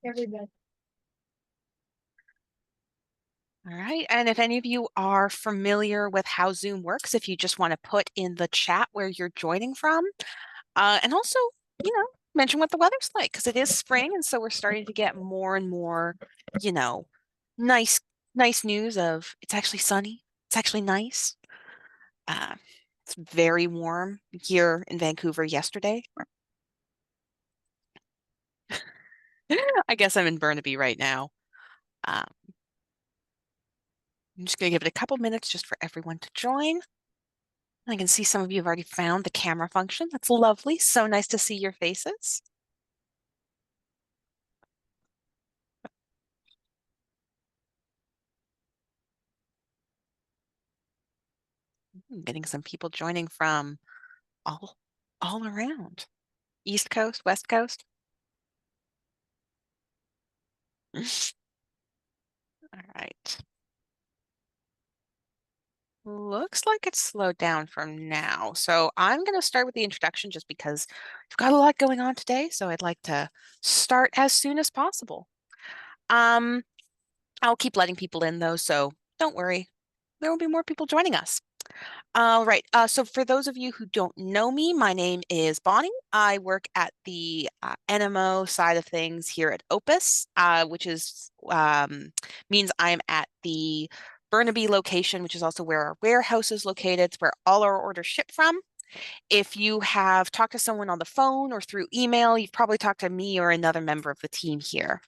everybody. All right, and if any of you are familiar with how Zoom works, if you just want to put in the chat where you're joining from, and also, you know, mention what the weather's like, because it is spring, and so we're starting to get more and more, you know, nice, nice news of it's actually sunny, it's actually nice. Uh, it's very warm here in Vancouver yesterday. I guess I'm in Burnaby right now. Um, I'm just going to give it a couple minutes just for everyone to join. I can see some of you have already found the camera function. That's lovely. So nice to see your faces. I'm getting some people joining from all all around. East Coast, West Coast. All right. Looks like it's slowed down from now. So I'm going to start with the introduction just because we've got a lot going on today. So I'd like to start as soon as possible. Um, I'll keep letting people in though, so don't worry. There will be more people joining us. All right. So for those of you who don't know me, my name is Bonnie. I work at the NMO side of things here at Opus, which is means I'm at the Burnaby location, which is also where our warehouse is located. It's where all our orders ship from. If you have talked to someone on the phone or through email, you've probably talked to me or another member of the team here.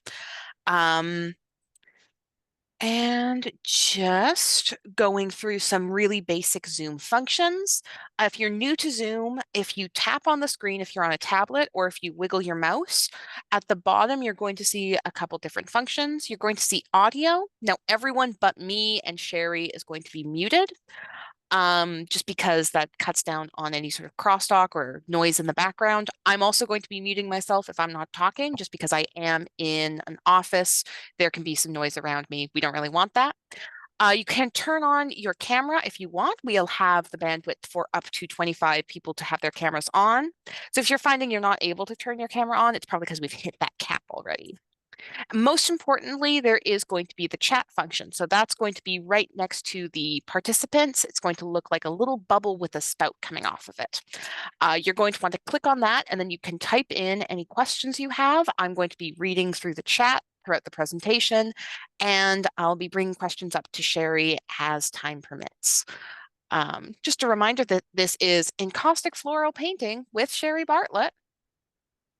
And just going through some really basic Zoom functions. If you're new to Zoom, if you tap on the screen, if you're on a tablet, or if you wiggle your mouse, at the bottom, you're going to see a couple different functions. You're going to see audio. Now, everyone but me and Shary is going to be muted, just because that cuts down on any sort of crosstalk or noise in the background. I'm also going to be muting myself if I'm not talking, just because I am in an office. There can be some noise around me. We don't really want that. You can turn on your camera if you want. We'll have the bandwidth for up to 25 people to have their cameras on. So if you're finding you're not able to turn your camera on, it's probably because we've hit that cap already. Most importantly, there is going to be the chat function. So that's going to be right next to the participants. It's going to look like a little bubble with a spout coming off of it. You're going to want to click on that, and then you can type in any questions you have. I'm going to be reading through the chat throughout the presentation, and I'll be bringing questions up to Shary as time permits. Just a reminder that this is Encaustic Floral Painting with Shary Bartlett.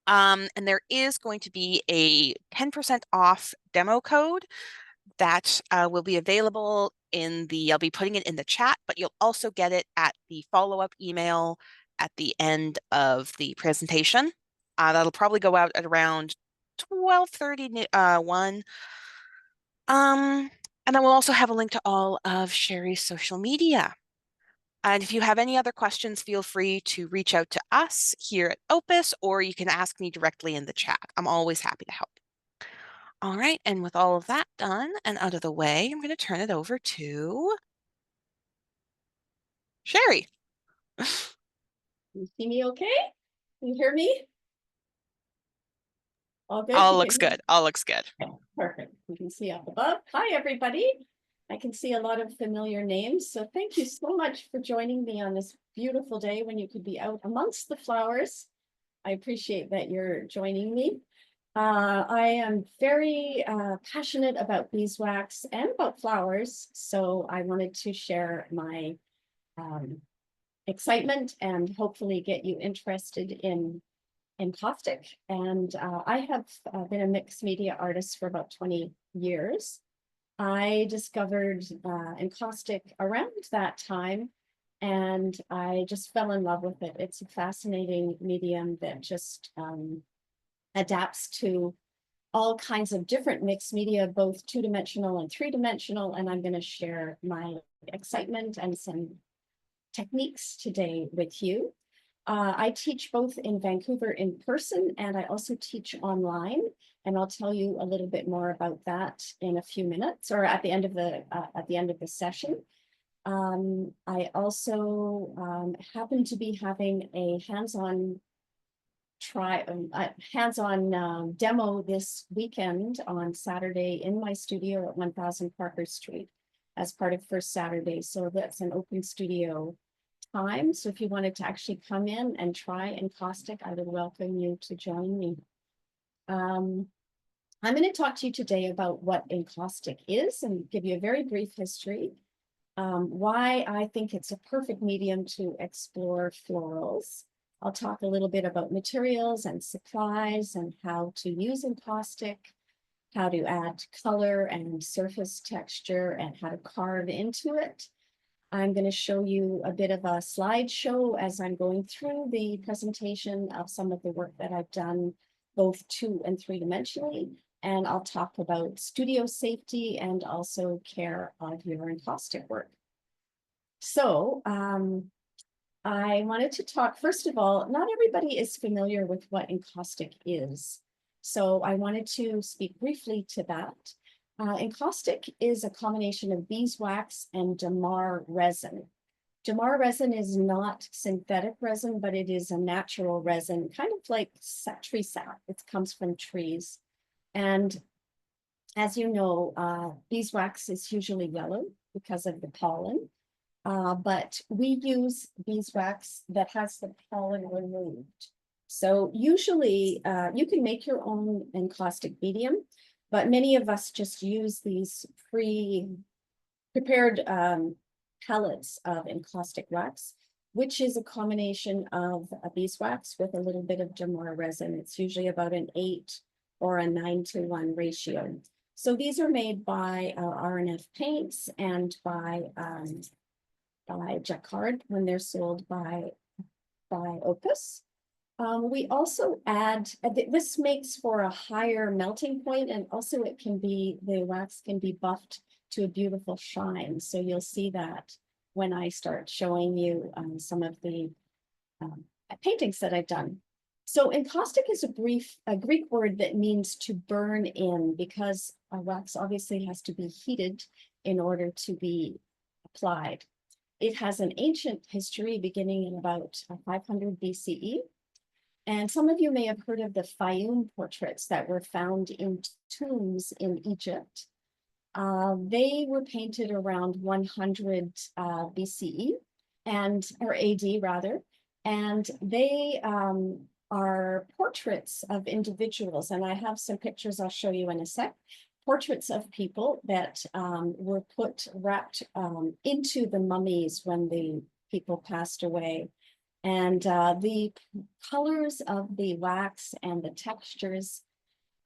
And there is going to be a 10% off demo code that will be available I'll be putting it in the chat, but you'll also get it at the follow-up email at the end of the presentation. That'll probably go out at around 12:30 1. And then we'll also have a link to all of Shary's social media. And if you have any other questions, feel free to reach out to us here at Opus, or you can ask me directly in the chat. I'm always happy to help. All right, and with all of that done and out of the way, I'm going to turn it over to Shary. You see me okay? Can you hear me? All good? All You looks can hear good. All looks good. me? Perfect. You can see up above. Hi, everybody. I can see a lot of familiar names. So thank you so much for joining me on this beautiful day when you could be out amongst the flowers. I appreciate that you're joining me. I am very passionate about beeswax and about flowers. So I wanted to share my excitement and hopefully get you interested in encaustic. And I have been a mixed media artist for about 20 years. I discovered encaustic around that time, and I just fell in love with it. It's a fascinating medium that just adapts to all kinds of different mixed media, both two-dimensional and three-dimensional. And I'm going to share my excitement and some techniques today with you. I teach both in Vancouver in person, and I also teach online. And I'll tell you a little bit more about that in a few minutes, or at the end of the session. I also happen to be having a hands-on try a hands-on demo this weekend on Saturday in my studio at 1000 Parker Street as part of First Saturday. So that's an open studio time. So if you wanted to actually come in and try Encaustic, I would welcome you to join me. I'm going to talk to you today about what Encaustic is and give you a very brief history. Why I think it's a perfect medium to explore florals. I'll talk a little bit about materials and supplies and how to use Encaustic, how to add color and surface texture, and how to carve into it. I'm going to show you a bit of a slideshow as I'm going through the presentation of some of the work that I've done, both 2- and 3-dimensionally. And I'll talk about studio safety and also care of your encaustic work. So I wanted to talk, first of all, not everybody is familiar with what encaustic is. So I wanted to speak briefly to that. Encaustic is a combination of beeswax and damar resin. Damar resin is not synthetic resin, but it is a natural resin, kind of like tree sap. It comes from trees. And as you know, beeswax is usually yellow because of the pollen, but we use beeswax that has the pollen removed. So usually you can make your own encaustic medium, but many of us just use these prepared pellets of encaustic wax, which is a combination of a beeswax with a little bit of damar resin. It's usually about an 8 or a 9-to-1 ratio. So these are made by R&F Paints and by Jacquard when they're sold by Opus. We also add, this makes for a higher melting point, and also the wax can be buffed to a beautiful shine. So you'll see that when I start showing you some of the paintings that I've done. So encaustic is a Greek word that means to burn in, because wax obviously has to be heated in order to be applied. It has an ancient history beginning in about 500 BCE. And some of you may have heard of the Fayum portraits that were found in tombs in Egypt. They were painted around 100 BCE or AD rather, and they are portraits of individuals. And I have some pictures I'll show you in a sec. Portraits of people that were wrapped into the mummies when the people passed away. And the colors of the wax and the textures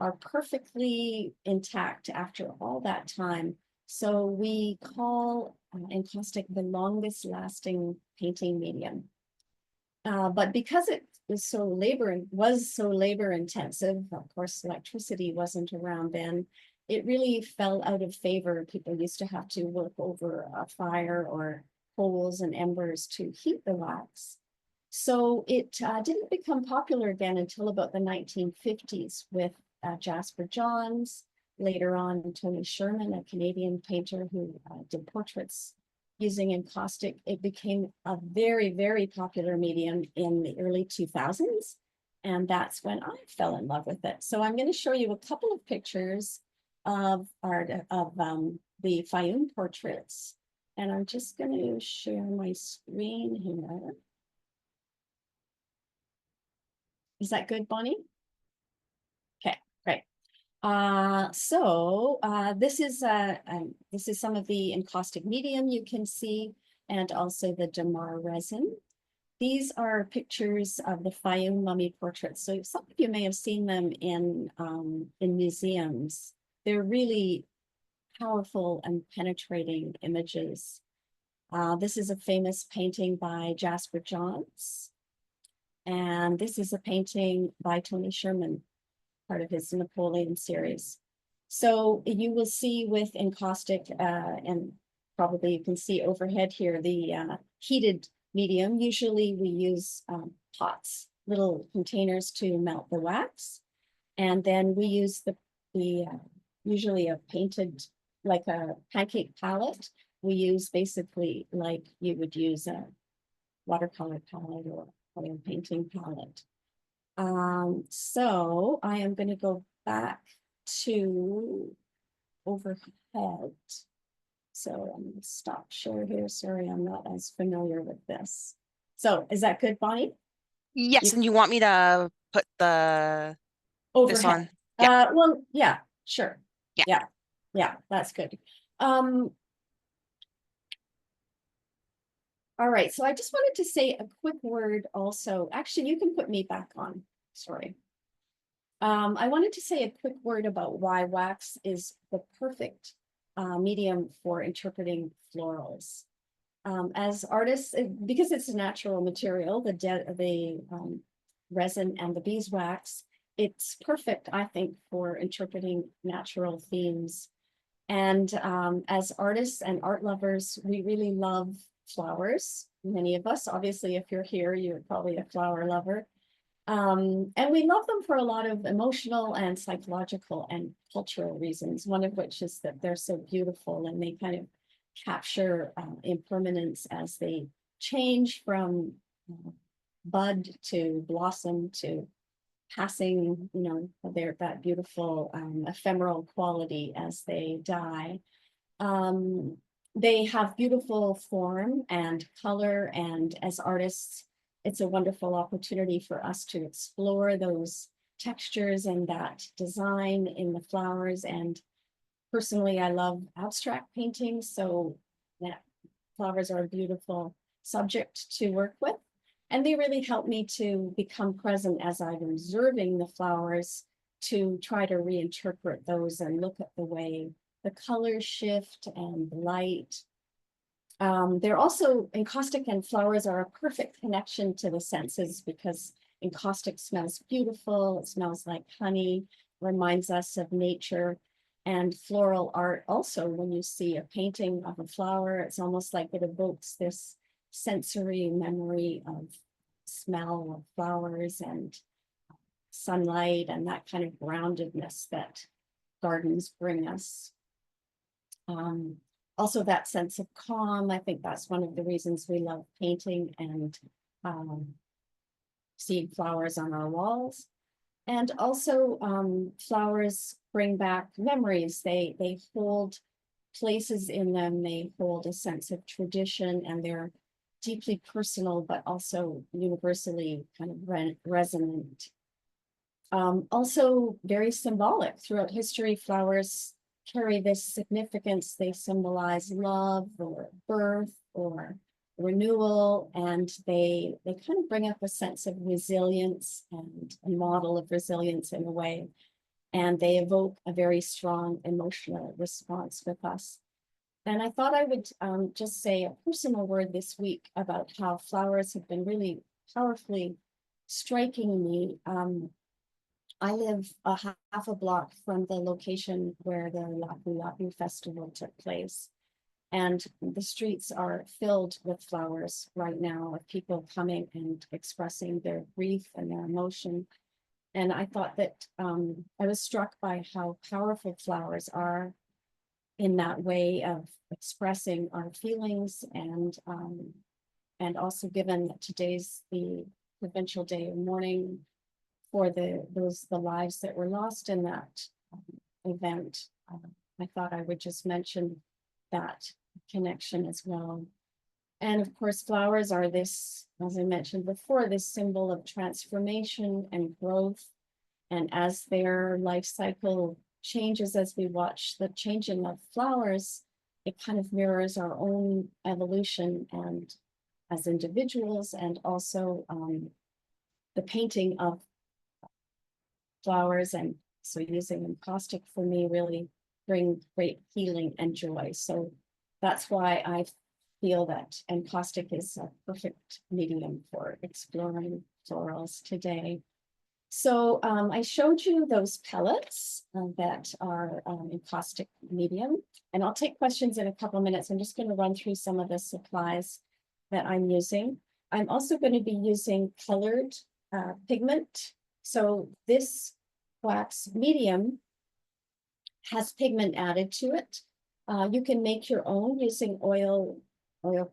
are perfectly intact after all that time. So we call encaustic the longest lasting painting medium. But because it was so labor intensive, of course, electricity wasn't around then, it really fell out of favor. People used to have to work over a fire or coals and embers to heat the wax. So it didn't become popular again until about the 1950s with Jasper Johns, later on Tony Sherman, a Canadian painter who did portraits using encaustic. It became a very, very popular medium in the early 2000s. And that's when I fell in love with it. So I'm going to show you a couple of pictures of the Fayum portraits. And I'm just going to share my screen here. Is that good, Bonnie? Okay, great. This is some of the encaustic medium you can see, and also the damar resin. These are pictures of the Fayum mummy portraits. So some of you may have seen them in museums. They're really powerful and penetrating images. This is a famous painting by Jasper Johns. And this is a painting by Tony Sherman, part of his Napoleon series. So you will see with encaustic, and probably you can see overhead here, the heated medium. Usually we use pots, little containers to melt the wax. And then we use usually a painted, like a pancake palette. We use basically like you would use a watercolor palette or oil painting palette. So I am going to go back to overhead. So I'm going to stop share here. Sorry, I'm not as familiar with this. So is that good, Bonnie? Yes, You and you want me to put this overhead. on? Yeah, Well, yeah, sure. yeah. Yeah, yeah, that's good. Um, all right, so I just wanted to say a quick word also. Actually, you can put me back on. Sorry. I wanted to say a quick word about why wax is the perfect medium for interpreting florals. As artists, because it's a natural material, the resin and the beeswax, it's perfect, I think, for interpreting natural themes. And as artists and art lovers, we really love flowers. Many of us, obviously, if you're here, you're probably a flower lover. And we love them for a lot of emotional and psychological and cultural reasons, one of which is that they're so beautiful and they kind of capture impermanence as they change from bud to blossom to passing, their that beautiful ephemeral quality as they die. Um, they have beautiful form and color, and as artists, it's a wonderful opportunity for us to explore those textures and that design in the flowers. And personally, I love abstract painting, so that flowers are a beautiful subject to work with. And they really help me to become present as I'm observing the flowers, to try to reinterpret those and look at the way the colors shift and the light. They're also, encaustic and flowers are a perfect connection to the senses because encaustic smells beautiful. It smells like honey, reminds us of nature. And floral art also, when you see a painting of a flower, it's almost like it evokes this sensory memory of smell of flowers and sunlight and that kind of groundedness that gardens bring us. Also that sense of calm. I think that's one of the reasons we love painting and seeing flowers on our walls. And also flowers bring back memories. They hold places in them. They hold a sense of tradition, and they're deeply personal, but also universally kind of resonant. Also very symbolic. Throughout history, flowers carry this significance. They symbolize love or birth or renewal, and they kind of bring up a sense of resilience and a model of resilience in a way. And they evoke a very strong emotional response with us. And I thought I would just say a personal word this week about how flowers have been really powerfully striking me. I live half a block from the location where the Lapu Lapu Festival took place. And the streets are filled with flowers right now, of people coming and expressing their grief and their emotion. And I thought that I was struck by how powerful flowers are in that way of expressing our feelings, and also given that today's the provincial day of mourning for the lives that were lost in that event. I thought I would just mention that connection as well. And of course, flowers are this, as I mentioned before, this symbol of transformation and growth. And as their life cycle changes, as we watch the changing of flowers, it kind of mirrors our own evolution and as individuals, and also the painting of flowers. And so using encaustic for me really bring great healing and joy. So that's why I feel that encaustic is a perfect medium for exploring florals today. So I showed you those pellets that are encaustic medium, and I'll take questions in a couple of minutes. I'm just going to run through some of the supplies that I'm using. I'm also going to be using colored pigment. So this wax medium has pigment added to it. You can make your own using oil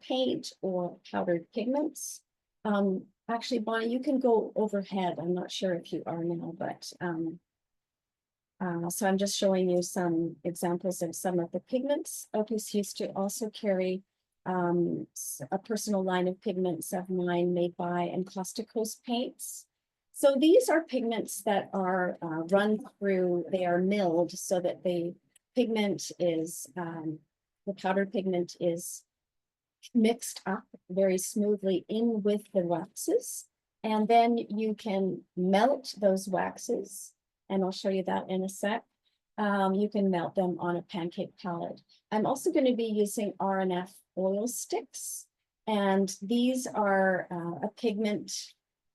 paint or powdered pigments. Actually, Bonnie, you can go overhead. I'm not sure if you are now, but so I'm just showing you some examples of some of the pigments. Opus used to also carry a personal line of pigments of mine made by Encaustic Paints. So these are pigments that are run through, they are milled so that the pigment is, the powdered pigment is mixed up very smoothly in with the waxes. And then you can melt those waxes, and I'll show you that in a sec. You can melt them on a pancake palette. I'm also going to be using RNF oil sticks, and these are a pigment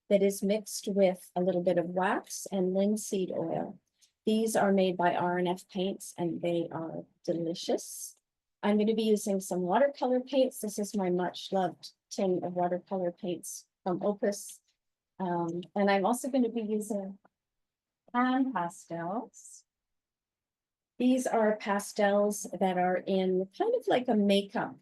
that is mixed with a little bit of wax and linseed oil. These are made by RNF paints, and they are delicious. I'm going to be using some watercolor paints. This is my much loved tin of watercolor paints from Opus. And I'm also going to be using pan pastels. These are pastels that are in kind of like a makeup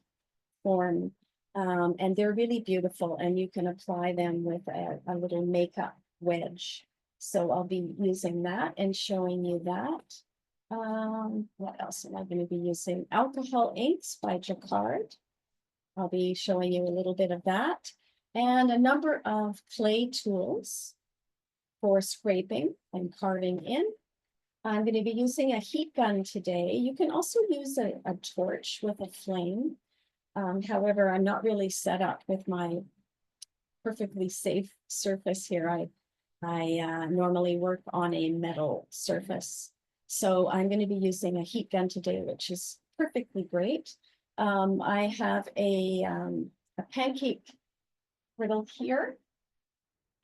form. And they're really beautiful, and you can apply them with a little makeup wedge. So I'll be using that and showing you that. What else am I going to be using? Alcohol inks by Jacquard. I'll be showing you a little bit of that. And a number of clay tools for scraping and carving in. I'm going to be using a heat gun today. You can also use a torch with a flame. However, I'm not really set up with my perfectly safe surface here. I normally work on a metal surface. So I'm going to be using a heat gun today, which is perfectly great. I have a pancake griddle here,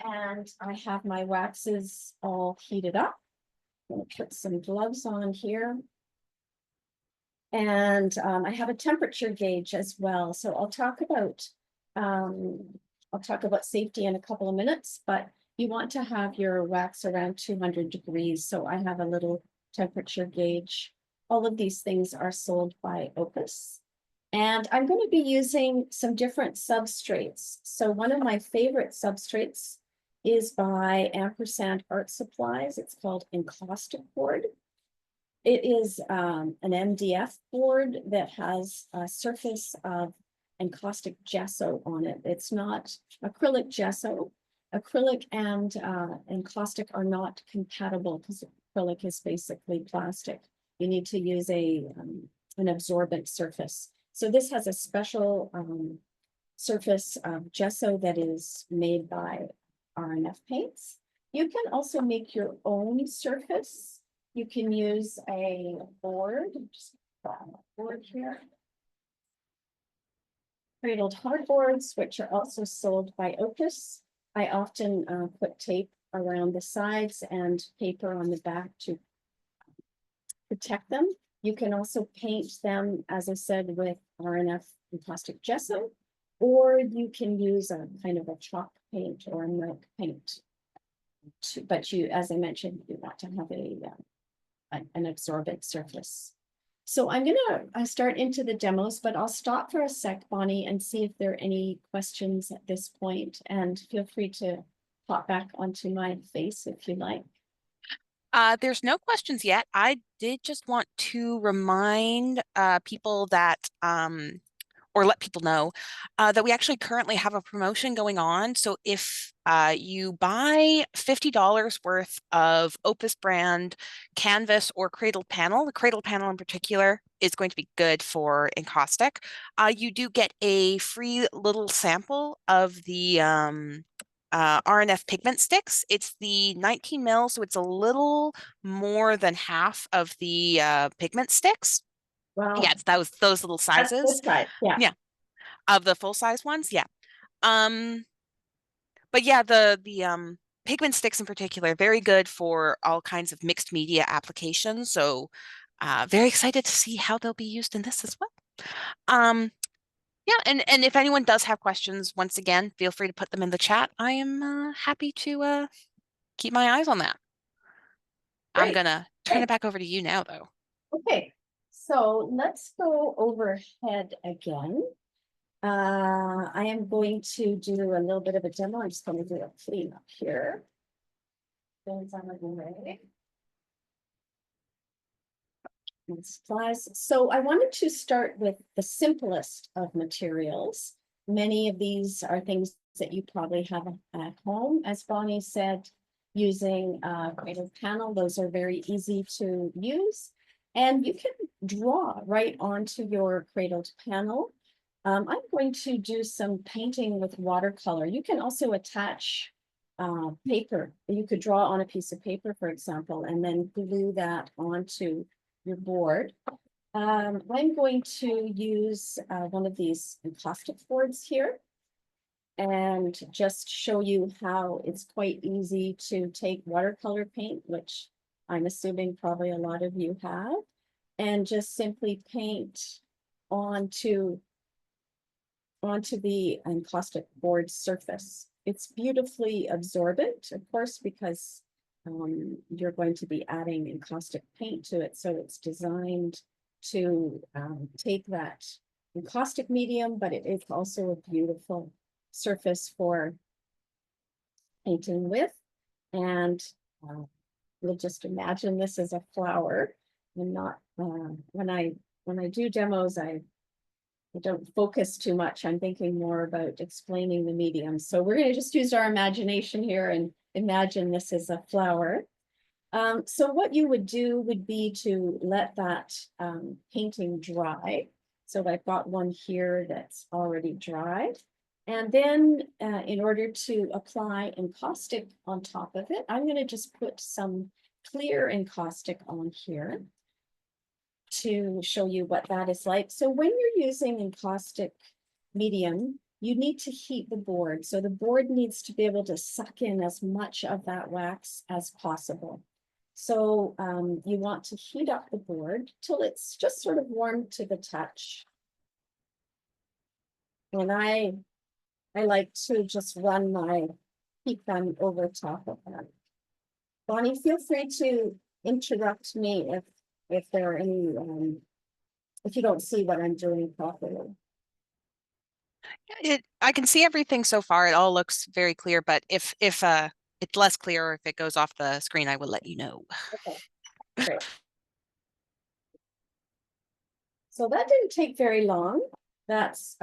and I have my waxes all heated up. I'm going to put some gloves on here. And I have a temperature gauge as well. So I'll talk about safety in a couple of minutes, but you want to have your wax around 200 degrees. So I have a little temperature gauge. All of these things are sold by Opus. And I'm going to be using some different substrates. So one of my favorite substrates is by Ampersand Art Supplies. It's called Encaustic board. It is an MDF board that has a surface of encaustic gesso on it. It's not acrylic gesso. Acrylic and encaustic are not compatible because acrylic is basically plastic. You need to use an absorbent surface. So this has a special surface of gesso that is made by RNF paints. You can also make your own surface. You can use a board, just put on a board here. Cradled hardboards, which are also sold by Opus. I often put tape around the sides and paper on the back to protect them. You can also paint them, as I said, with RNF encaustic gesso, or you can use a kind of a chalk paint or a milk paint. But you, as I mentioned, you want to have an absorbent surface. So I'm gonna start into the demos, but I'll stop for a sec, Bonnie, and see if there are any questions at this point, and feel free to pop back onto my face if you like. There's no questions yet. I did just want to remind people that or let people know that we actually currently have a promotion going on. So if you buy $50 worth of Opus brand canvas or cradle panel, the cradle panel in particular is going to be good for encaustic. You do get a free little sample of the RNF pigment sticks. It's the 19 mil, so it's a little more than half of the pigment sticks. Wow. Yeah, it's those little That's sizes. this side, yeah. Yeah, of the full size ones, yeah. Um, but yeah, the pigment sticks in particular, very good for all kinds of mixed media applications. So very excited to see how they'll be used in this as well. Yeah, and if anyone does have questions, once again, feel free to put them in the chat. I am happy to keep my eyes on that. I'm Great. gonna turn it back over to you now, though. Okay, so let's go overhead again. I am going to do a little bit of a demo. I'm just going to do a clean up here. Things on the way. And supplies. So I wanted to start with the simplest of materials. Many of these are things that you probably have at home. As Bonnie said, using a cradle panel, those are very easy to use. And you can draw right onto your cradled panel. I'm going to do some painting with watercolor. You can also attach paper. You could draw on a piece of paper, for example, and then glue that onto your board. I'm going to use one of these encaustic boards here and just show you how it's quite easy to take watercolor paint, which I'm assuming probably a lot of you have, and just simply paint onto the encaustic board surface. It's beautifully absorbent, of course, because you're going to be adding encaustic paint to it. So it's designed to take that encaustic medium, but it is also a beautiful surface for painting with. And we'll just imagine this as a flower and not, when I do demos, I don't focus too much. I'm thinking more about explaining the medium. So we're going to just use our imagination here and imagine this is a flower. So what you would do would be to let that painting dry. So I've got one here that's already dried. And then in order to apply encaustic on top of it, I'm going to just put some clear encaustic on here to show you what that is like. So when you're using encaustic medium, you need to heat the board. So the board needs to be able to suck in as much of that wax as possible. So you want to heat up the board till it's just sort of warm to the touch. And I like to just run my heat gun over top of that. Bonnie, feel free to interrupt me if there are any, if you don't see what I'm doing properly. I can see everything so far. It all looks very clear, but if it's less clear or if it goes off the screen, I will let you know. Okay, great. So that didn't take very long. That's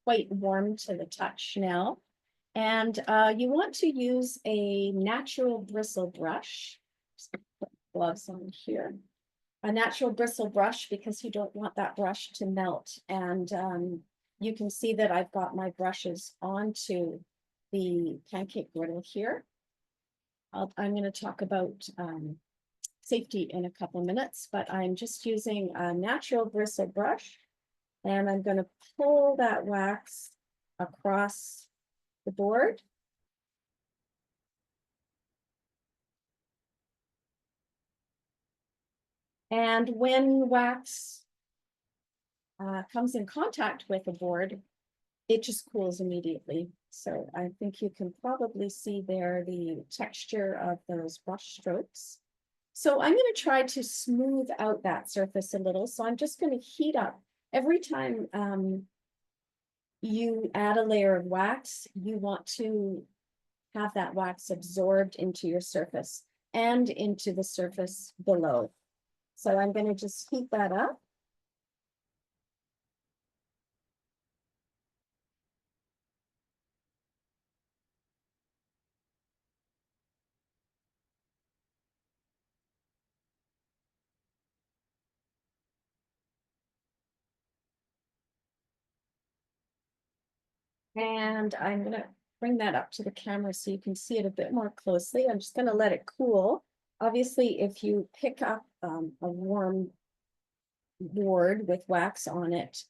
quite warm to the touch now. And you want to use a natural bristle brush. Just put gloves on here. A natural bristle brush because you don't want that brush to melt. And you can see that I've got my brushes onto the pancake griddle here. I'm going to talk about safety in a couple minutes, but I'm just using a natural bristle brush and I'm going to pull that wax across the board. And when wax comes in contact with the board, it just cools immediately. So I think you can probably see there the texture of those brush strokes. So I'm going to try to smooth out that surface a little. So I'm just going to heat up. Every time you add a layer of wax, you want to have that wax absorbed into your surface and into the surface below. So I'm going to just heat that up. And I'm going to bring that up to the camera so you can see it a bit more closely. I'm just going to let it cool. Obviously, if you pick up a warm board with wax on it,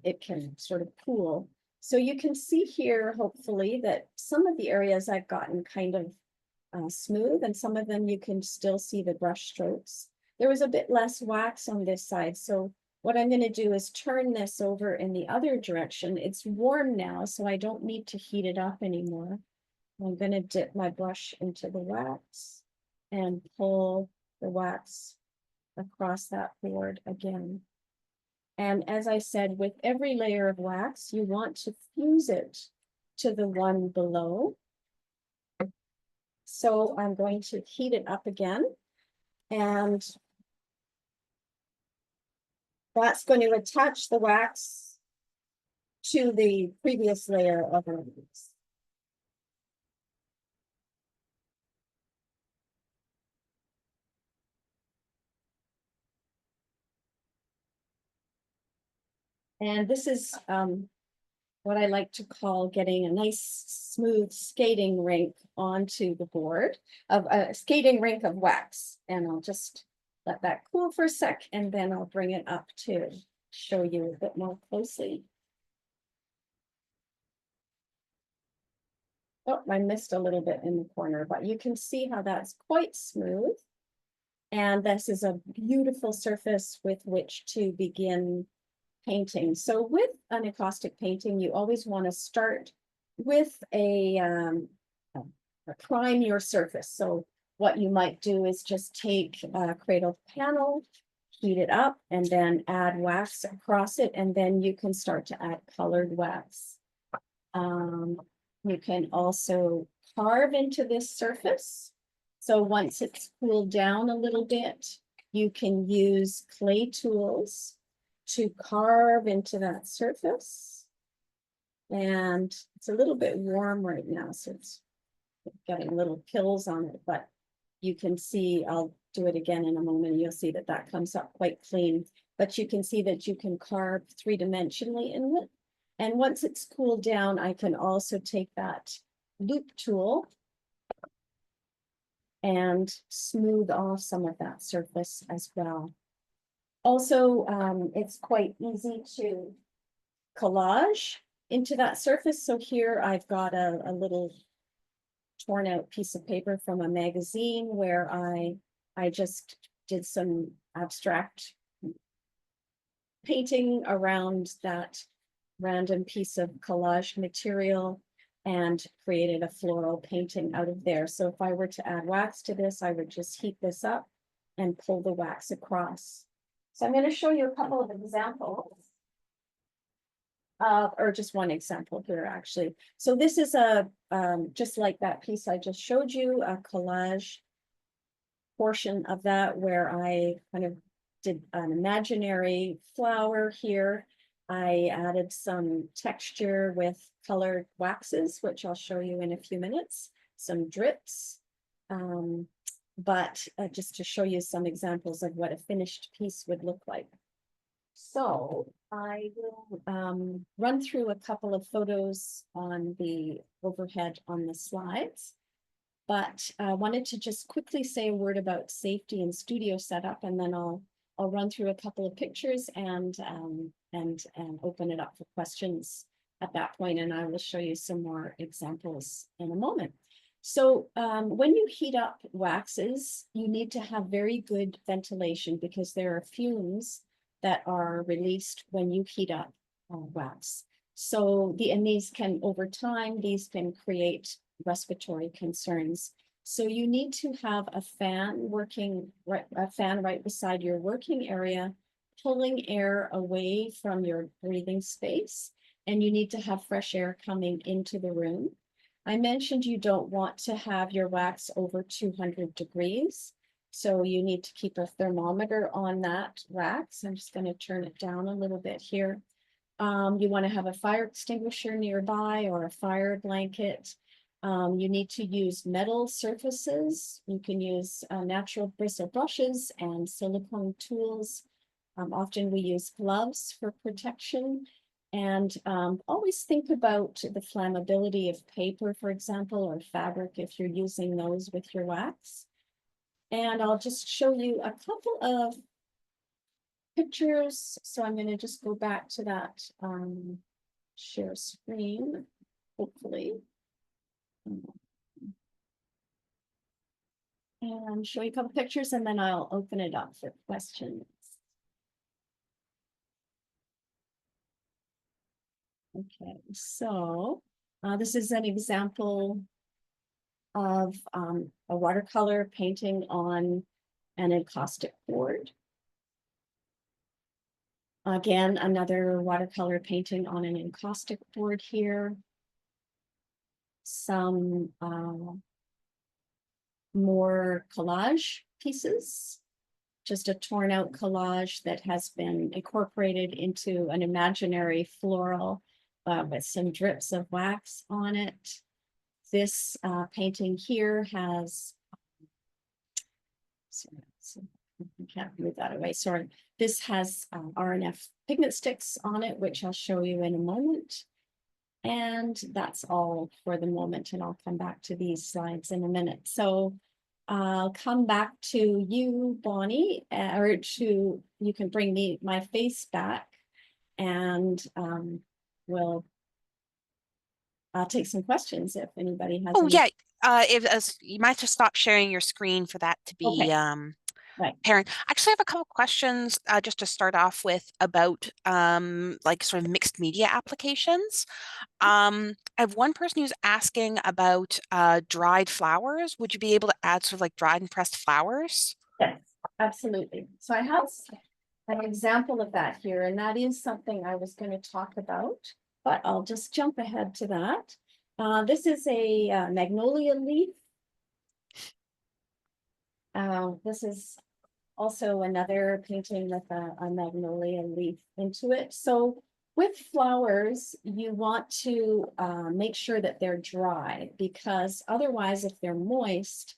it can sort of cool. So you can see here, hopefully, that some of the areas I've gotten kind of smooth and some of them you can still see the brush strokes. There was a bit less wax on this side. So what I'm going to do is turn this over in the other direction. It's warm now, so I don't need to heat it up anymore. I'm going to dip my brush into the wax and pull the wax across that board again. And as I said, with every layer of wax, you want to fuse it to the one below. So I'm going to heat it up again, and that's going to attach the wax to the previous layer of wax. And this is what I like to call getting a nice smooth skating rink onto the board, of a skating rink of wax. And I'll just let that cool for a sec, and then I'll bring it up to show you a bit more closely. Oh, I missed a little bit in the corner, but you can see how that's quite smooth. And this is a beautiful surface with which to begin painting. So with an acoustic painting, you always want to start with a prime your surface. So what you might do is just take a cradle panel, heat it up, and then add wax across it, and then you can start to add colored wax. You can also carve into this surface. So once it's cooled down a little bit, you can use clay tools to carve into that surface. And it's a little bit warm right now, so it's getting little pills on it, but you can see, I'll do it again in a moment, you'll see that that comes up quite clean, but you can see that you can carve three-dimensionally in it. And once it's cooled down, I can also take that loop tool and smooth off some of that surface as well. Also, it's quite easy to collage into that surface. So here I've got a little torn out piece of paper from a magazine where I just did some abstract painting around that random piece of collage material and created a floral painting out of there. So if I were to add wax to this, I would just heat this up and pull the wax across. So I'm going to show you a couple of examples. Or just one example here, actually. So this is a, just like that piece I just showed you, a collage portion of that where I kind of did an imaginary flower here. I added some texture with colored waxes, which I'll show you in a few minutes, some drips. But just to show you some examples of what a finished piece would look like. So I will run through a couple of photos on the overhead on the slides, but I wanted to just quickly say a word about safety and studio setup, and then I'll run through a couple of pictures and open it up for questions at that point, and I will show you some more examples in a moment. So when you heat up waxes, you need to have very good ventilation because there are fumes that are released when you heat up wax. So these can, over time, these can create respiratory concerns. So you need to have a fan working, a fan right beside your working area, pulling air away from your breathing space, and you need to have fresh air coming into the room. I mentioned you don't want to have your wax over 200 degrees. So you need to keep a thermometer on that wax. I'm just going to turn it down a little bit here. You want to have a fire extinguisher nearby or a fire blanket. You need to use metal surfaces. You can use natural bristle brushes and silicone tools. Often we use gloves for protection. And always think about the flammability of paper, for example, or fabric if you're using those with your wax. And I'll just show you a couple of pictures. So I'm going to just go back to that share screen, hopefully. And show you a couple pictures, and then I'll open it up for questions. Okay, so this is an example of a watercolor painting on an encaustic board. Again, another watercolor painting on an encaustic board here. Some more collage pieces, just a torn out collage that has been incorporated into an imaginary floral with some drips of wax on it. This painting here has, I can't move that away, sorry. This has RNF pigment sticks on it, which I'll show you in a moment. And that's all for the moment, and I'll come back to these slides in a minute. So I'll come back to you, Bonnie, or to, you can bring me my face back, and I'll take some questions if anybody has Oh any. yeah, if as you might just stop sharing your screen for that to be Okay, right. apparent. Actually, I have a couple questions just to start off with about like sort of mixed media applications. I have one person who's asking about dried flowers. Would you be able to add sort of like dried and pressed flowers? Yes, absolutely. So I have an example of that here, and that is something I was going to talk about, but I'll just jump ahead to that. This is a magnolia leaf. This is also another painting with a magnolia leaf into it. So with flowers, you want to make sure that they're dry, because otherwise, if they're moist,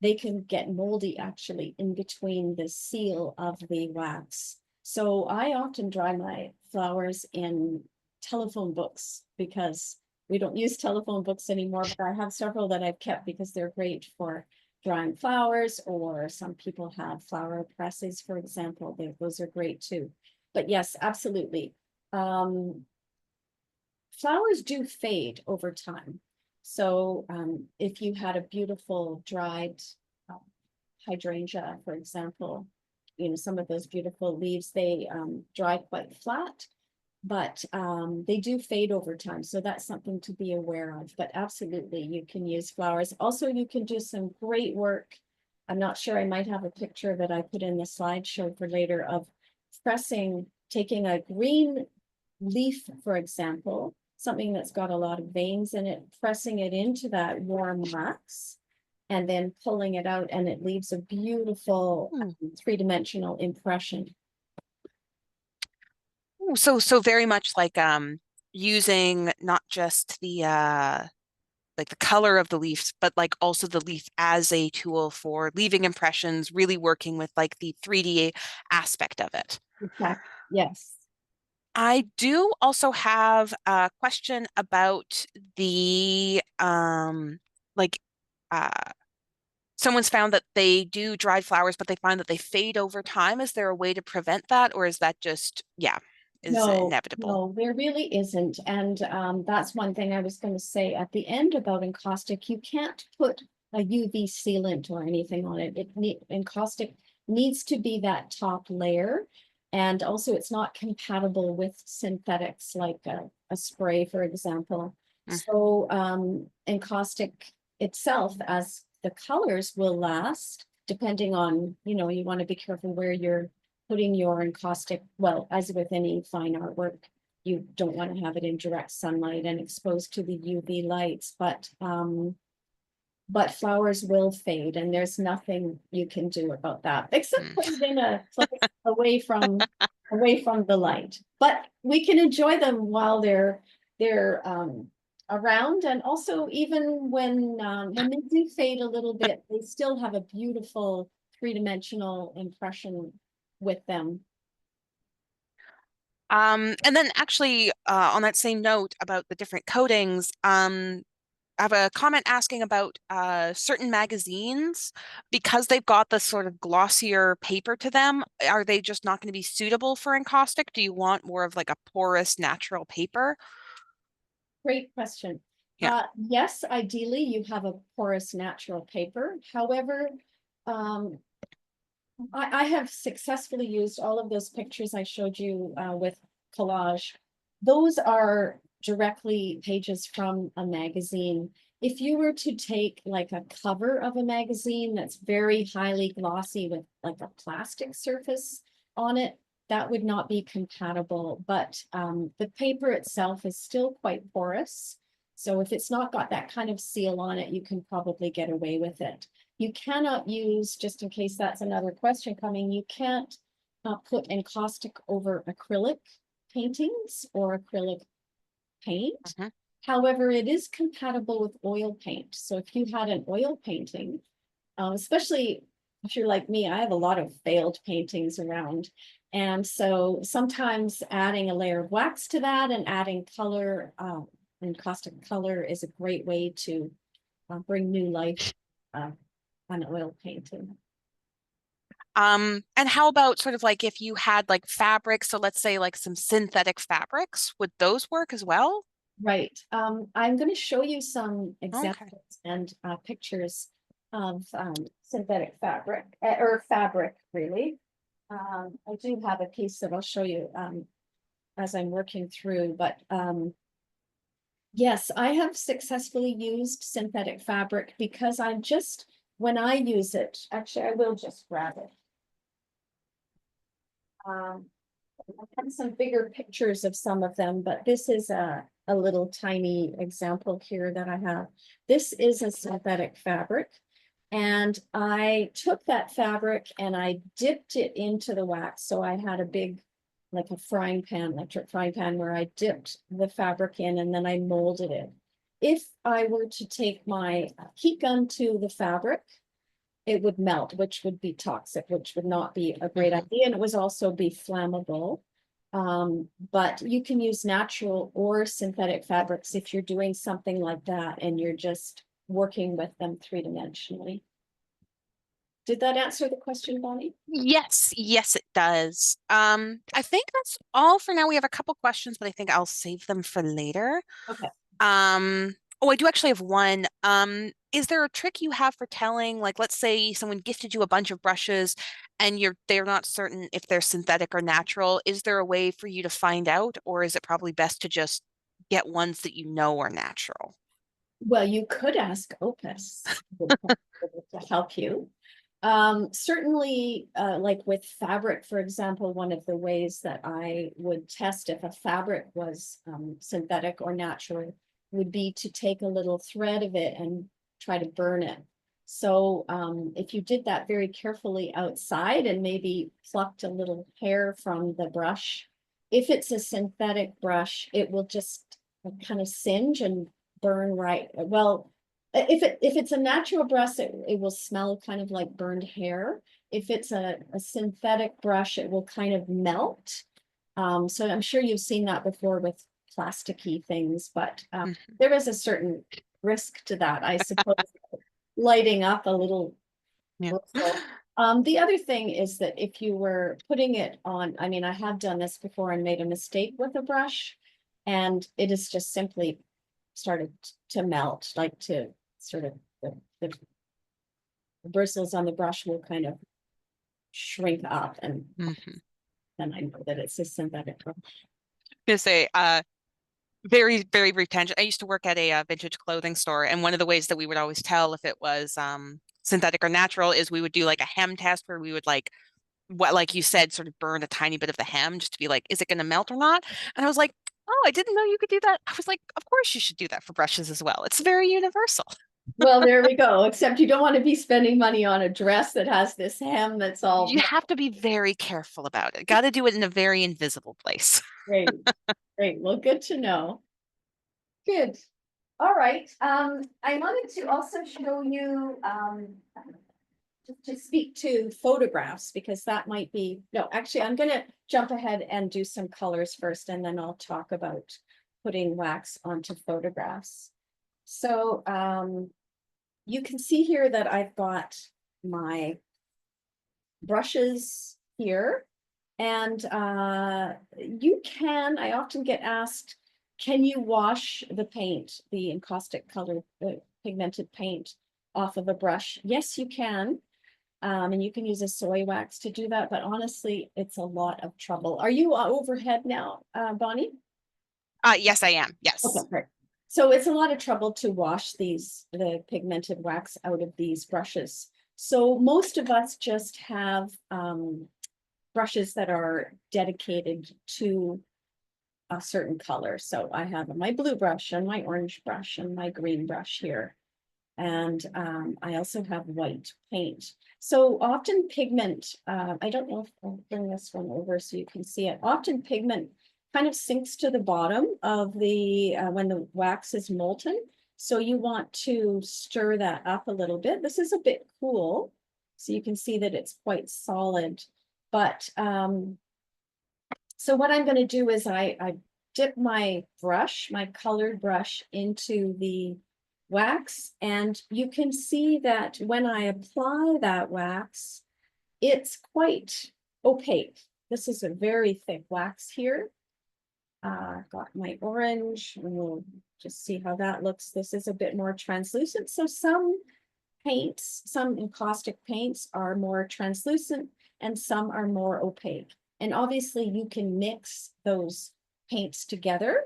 they can get moldy actually in between the seal of the wax. So I often dry my flowers in telephone books, because we don't use telephone books anymore, but I have several that I've kept because they're great for drying flowers, or some people have flower presses, for example. Those are great too. But yes, absolutely. Flowers do fade over time. So if you had a beautiful dried hydrangea, for example, you know, some of those beautiful leaves, they dry quite flat, but they do fade over time. So that's something to be aware of. But absolutely, you can use flowers. Also, you can do some great work. I'm not sure, I might have a picture that I put in the slideshow for later of pressing, taking a green leaf, for example, something that's got a lot of veins in it, pressing it into that warm wax, and then pulling it out, and it leaves a beautiful three-dimensional impression. Ooh, so very much like using not just the like the color of the leaves, but like also the leaf as a tool for leaving impressions, really working with like the 3D aspect of it. Exactly. Yes. I do also have a question about the like uh someone's found that they do dried flowers, but they find that they fade over time. Is there a way to prevent that, or is that just, yeah, is it No, inevitable? no, there really isn't. And that's one thing I was going to say at the end about encaustic. You can't put a UV sealant or anything on it. Encaustic needs to be that top layer. And also, it's not compatible with synthetics like a spray, for example. Mm. So encaustic itself, as the colors will last, depending on, you know, you want to be careful where you're putting your encaustic, well, as with any fine artwork, you don't want to have it in direct sunlight and exposed to the UV lights, but flowers will fade, and there's nothing you can do about that, except Mm. put it in a place away from the light. But we can enjoy them while they're around, and also even when they do fade a little bit, they still have a beautiful three-dimensional impression with them. And then actually, on that same note about the different coatings, I have a comment asking about certain magazines, because they've got this sort of glossier paper to them. Are they just not going to be suitable for encaustic? Do you want more of like a porous natural paper? Great question. Yeah. Yes, ideally you have a porous natural paper. However, um, I have successfully used all of those pictures I showed you with Collage. Those are directly pages from a magazine. If you were to take like a cover of a magazine that's very highly glossy with like a plastic surface on it, that would not be compatible, but the paper itself is still quite porous. So if it's not got that kind of seal on it, you can probably get away with it. You cannot use, just in case that's another question coming, you can't put encaustic over acrylic paintings or acrylic paint. However, it is compatible with oil paint. So if you had an oil painting, especially if you're like me, I have a lot of failed paintings around. And so sometimes adding a layer of wax to that and adding color, encaustic color is a great way to bring new life on oil painting. And how about sort of like if you had like fabrics, so let's say like some synthetic fabrics, would those work as well? Right. I'm going to show you some Okay. examples and pictures of synthetic fabric or fabric, really. I do have a piece that I'll show you as I'm working through, but yes, I have successfully used synthetic fabric because I'm just, when I use it, actually, I will just grab it. I have some bigger pictures of some of them, but this is a little tiny example here that I have. This is a synthetic fabric. And I took that fabric and I dipped it into the wax. So I had a big, like a frying pan, electric frying pan, where I dipped the fabric in and then I molded it. If I were to take my heat gun to the fabric, it would melt, which would be toxic, which would not be a great idea. And it would also be flammable. But you can use natural or synthetic fabrics if you're doing something like that and you're just working with them three-dimensionally. Did that answer the question, Bonnie? Yes, yes, it does. I think that's all for now. We have a couple questions, but I think I'll save them for later. Okay. Oh, I do actually have one. Is there a trick you have for telling, like, let's say someone gifted you a bunch of brushes and they're not certain if they're synthetic or natural. Is there a way for you to find out, or is it probably best to just get ones that you know are natural? Well, you could ask Opus to help you. Certainly, like with fabric, for example, one of the ways that I would test if a fabric was synthetic or natural would be to take a little thread of it and try to burn it. So if you did that very carefully outside and maybe plucked a little hair from the brush, if it's a synthetic brush, it will just kind of singe and burn right. Well, if it's a natural brush, it will smell kind of like burned hair. If it's a synthetic brush, it will kind of melt. So I'm sure you've seen that before with plasticky things, but there is a certain risk to that, I suppose, lighting up a little. Yeah. The other thing is that if you were putting it on, I mean, I have done this before and made a mistake with a brush, and it is just simply started to melt, like to sort of the bristles on the brush will kind of shrink up, and then I know that it's a synthetic brush. Gonna say, very, very brief tangent. I used to work at a vintage clothing store, and one of the ways that we would always tell if it was synthetic or natural is we would do like a hem test where we would like you said, sort of burn a tiny bit of the hem just to be like, is it going to melt or not? And I was like, oh, I didn't know you could do that. I was like, of course you should do that for brushes as well. It's very universal. Well, there we go. Except you don't want to be spending money on a dress that has this hem that's all You have to be very careful about it. Got to do it in a very invisible place. great. Great. Well, good to know. Good. All right. I wanted to also show you to speak to photographs, because that might be, no, actually, I'm going to jump ahead and do some colors first, and then I'll talk about putting wax onto photographs. So you can see here that I've got my brushes here, and you can, I often get asked, can you wash the paint, the encaustic color, pigmented paint off of a brush? Yes, you can. And you can use a soy wax to do that, but honestly, it's a lot of trouble. Are you overhead now, Bonnie? Yes, I am. Yes. Okay, great. So it's a lot of trouble to wash the pigmented wax out of these brushes. So most of us just have brushes that are dedicated to a certain color. So I have my blue brush and my orange brush and my green brush here. And I also have white paint. So often pigment, I don't know if I'll bring this one over so you can see it. Often pigment kind of sinks to the bottom of the, when the wax is molten. So you want to stir that up a little bit. This is a bit cool. So you can see that it's quite solid. But so what I'm going to do is I dip my brush, my colored brush, into the wax, and you can see that when I apply that wax, it's quite opaque. This is a very thick wax here. Got my orange, and we'll just see how that looks. This is a bit more translucent. So some paints, some encaustic paints are more translucent and some are more opaque. And obviously you can mix those paints together.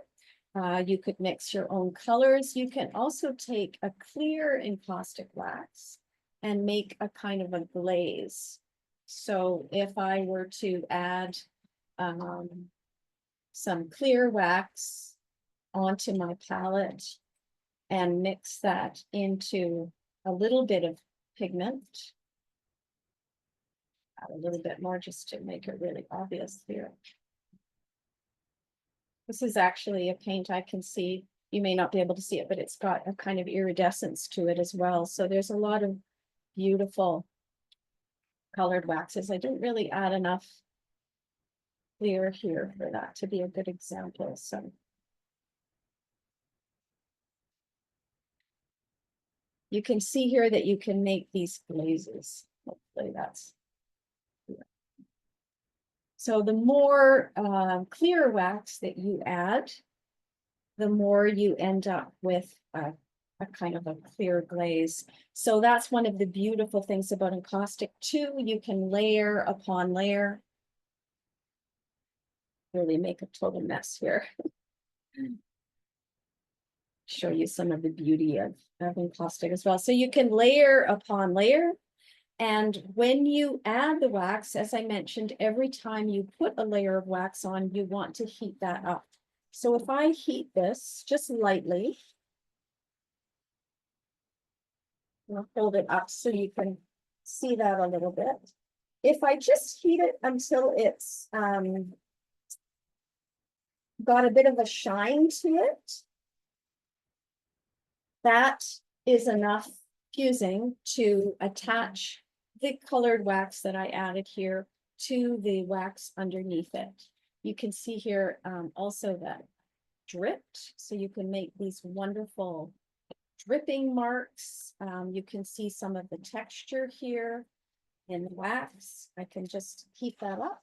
You could mix your own colors. You can also take a clear encaustic wax and make a kind of a glaze. So if I were to add some clear wax onto my palette and mix that into a little bit of pigment, add a little bit more just to make it really obvious here. This is actually a paint I can see. You may not be able to see it, but it's got a kind of iridescence to it as well. So there's a lot of beautiful colored waxes. I didn't really add enough clear here for that to be a good example. So you can see here that you can make these glazes. Hopefully that's clear. So the more clear wax that you add, the more you end up with a kind of a clear glaze. So that's one of the beautiful things about encaustic too. You can layer upon layer. Really make a total mess here. Show you some of the beauty of encaustic as well. So you can layer upon layer. And when you add the wax, as I mentioned, every time you put a layer of wax on, you want to heat that up. So if I heat this just lightly, I'll hold it up so you can see that a little bit. If I just heat it until it's got a bit of a shine to it, that is enough fusing to attach the colored wax that I added here to the wax underneath it. You can see here also that dripped, so you can make these wonderful dripping marks. You can see some of the texture here in the wax. I can just heat that up,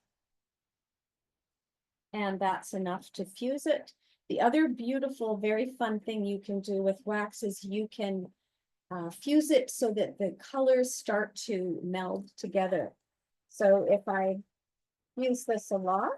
and that's enough to fuse it. The other beautiful, very fun thing you can do with wax is you can fuse it so that the colors start to meld together. So if I use this a lot,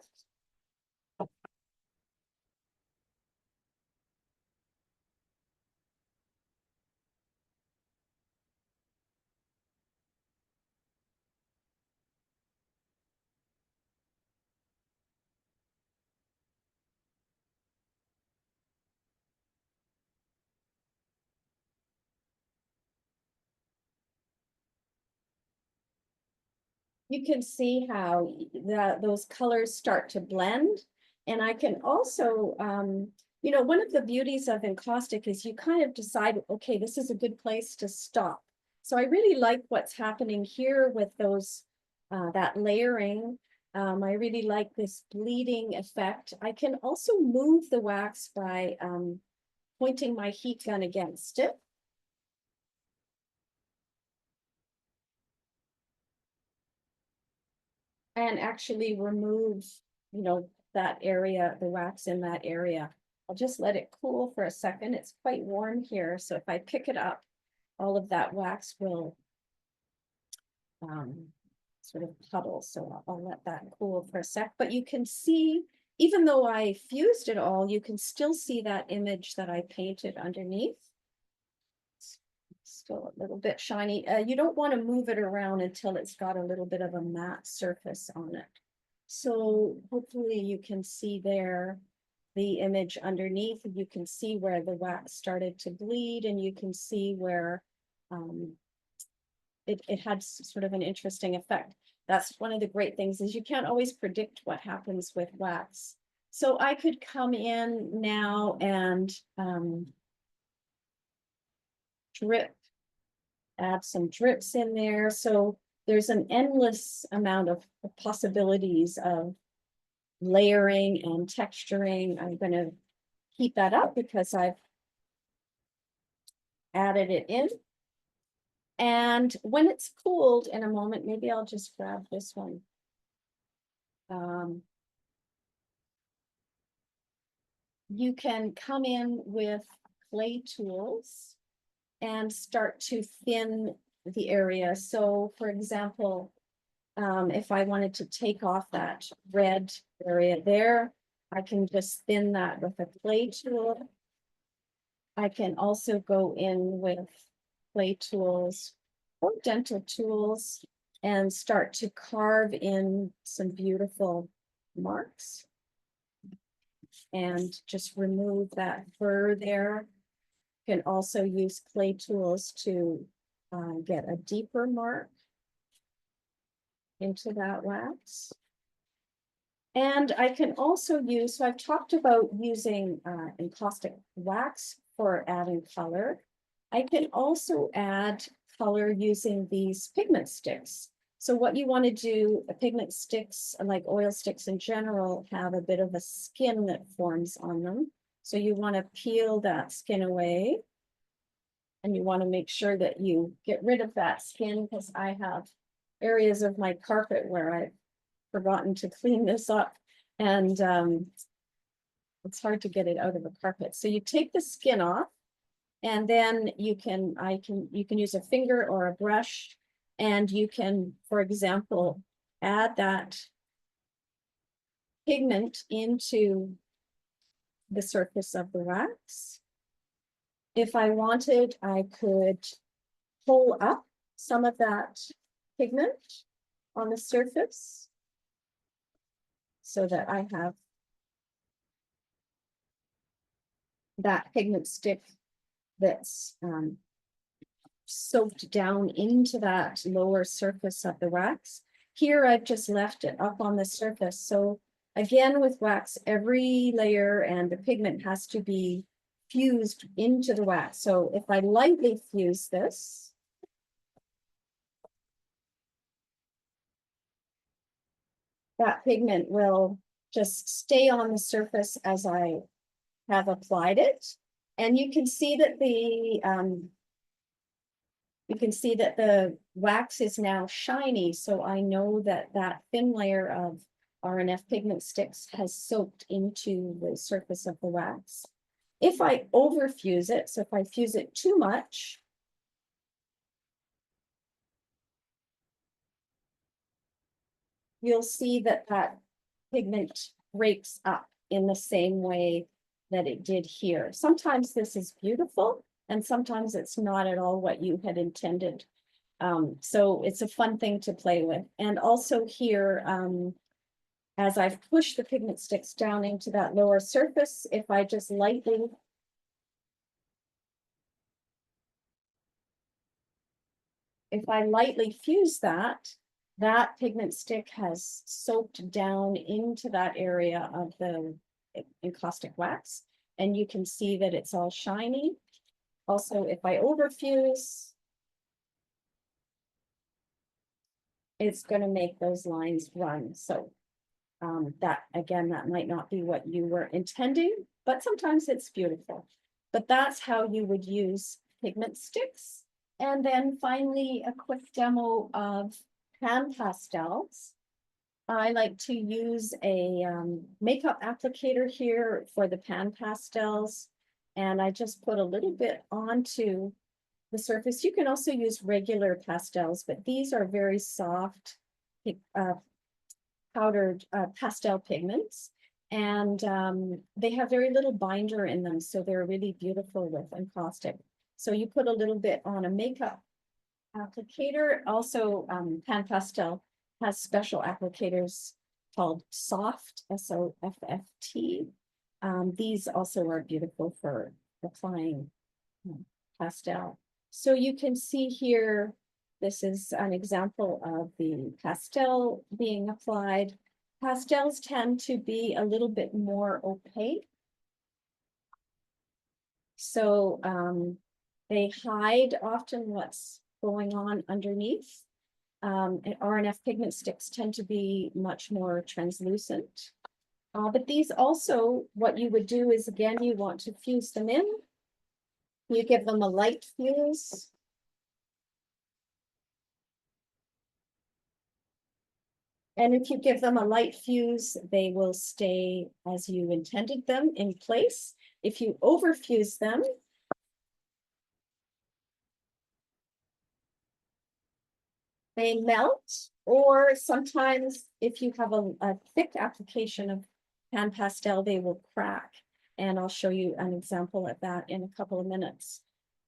you can see how those colors start to blend. And I can also, you know, one of the beauties of encaustic is you kind of decide, okay, this is a good place to stop. So I really like what's happening here with those, that layering. I really like this bleeding effect. I can also move the wax by pointing my heat gun against it. And actually remove, you know, that area, the wax in that area. I'll just let it cool for a second. It's quite warm here. So if I pick it up, all of that wax will sort of puddle. So I'll let that cool for a sec. But you can see, even though I fused it all, you can still see that image that I painted underneath. It's still a little bit shiny. You don't want to move it around until it's got a little bit of a matte surface on it. So hopefully you can see there the image underneath. You can see where the wax started to bleed, and you can see where it had sort of an interesting effect. That's one of the great things, is you can't always predict what happens with wax. So I could come in now and drip, add some drips in there. So there's an endless amount of possibilities of layering and texturing. I'm going to keep that up because I've added it in. And when it's cooled in a moment, maybe I'll just grab this one. You can come in with clay tools and start to thin the area. So for example, if I wanted to take off that red area there, I can just thin that with a clay tool. I can also go in with clay tools or dental tools and start to carve in some beautiful marks and just remove that fur there. Can also use clay tools to get a deeper mark into that wax. And I can also use, so I've talked about using encaustic wax for adding color. I can also add color using these pigment sticks. So what you want to do, pigment sticks, like oil sticks in general, have a bit of a skin that forms on them. So you want to peel that skin away. And you want to make sure that you get rid of that skin, because I have areas of my carpet where I've forgotten to clean this up, and it's hard to get it out of the carpet. So you take the skin off, and then you can use a finger or a brush, and you can, for example, add that pigment into the surface of the wax. If I wanted, I could pull up some of that pigment on the surface so that I have that pigment stick that's soaked down into that lower surface of the wax. Here I've just left it up on the surface. So again, with wax, every layer and the pigment has to be fused into the wax. So if I lightly fuse this, that pigment will just stay on the surface as I have applied it. And you can see that the wax is now shiny. So I know that that thin layer of RNF pigment sticks has soaked into the surface of the wax. If I overfuse it, so if I fuse it too much, you'll see that that pigment breaks up in the same way that it did here. Sometimes this is beautiful, and sometimes it's not at all what you had intended. So it's a fun thing to play with. And also here, as I've pushed the pigment sticks down into that lower surface, if I just lightly fuse that, that pigment stick has soaked down into that area of the encaustic wax, and you can see that it's all shiny. Also, if I overfuse, it's going to make those lines run. So that, again, that might not be what you were intending, but sometimes it's beautiful. But that's how you would use pigment sticks. And then finally, a quick demo of pan pastels. I like to use a makeup applicator here for the pan pastels. And I just put a little bit onto the surface. You can also use regular pastels, but these are very soft powdered pastel pigments. And they have very little binder in them, so they're really beautiful with encaustic. So you put a little bit on a makeup applicator. Also, pan pastel has special applicators called Soft, S-O-F-F-T. These also are beautiful for applying pastel. So you can see here, this is an example of the pastel being applied. Pastels tend to be a little bit more opaque. So they hide often what's going on underneath. And RNF pigment sticks tend to be much more translucent. But these also, what you would do is, again, you want to fuse them in. You give them a light fuse. And if you give them a light fuse, they will stay as you intended them in place. If you overfuse them, they melt, or sometimes if you have a thick application of pan pastel, they will crack. And I'll show you an example of that in a couple of minutes.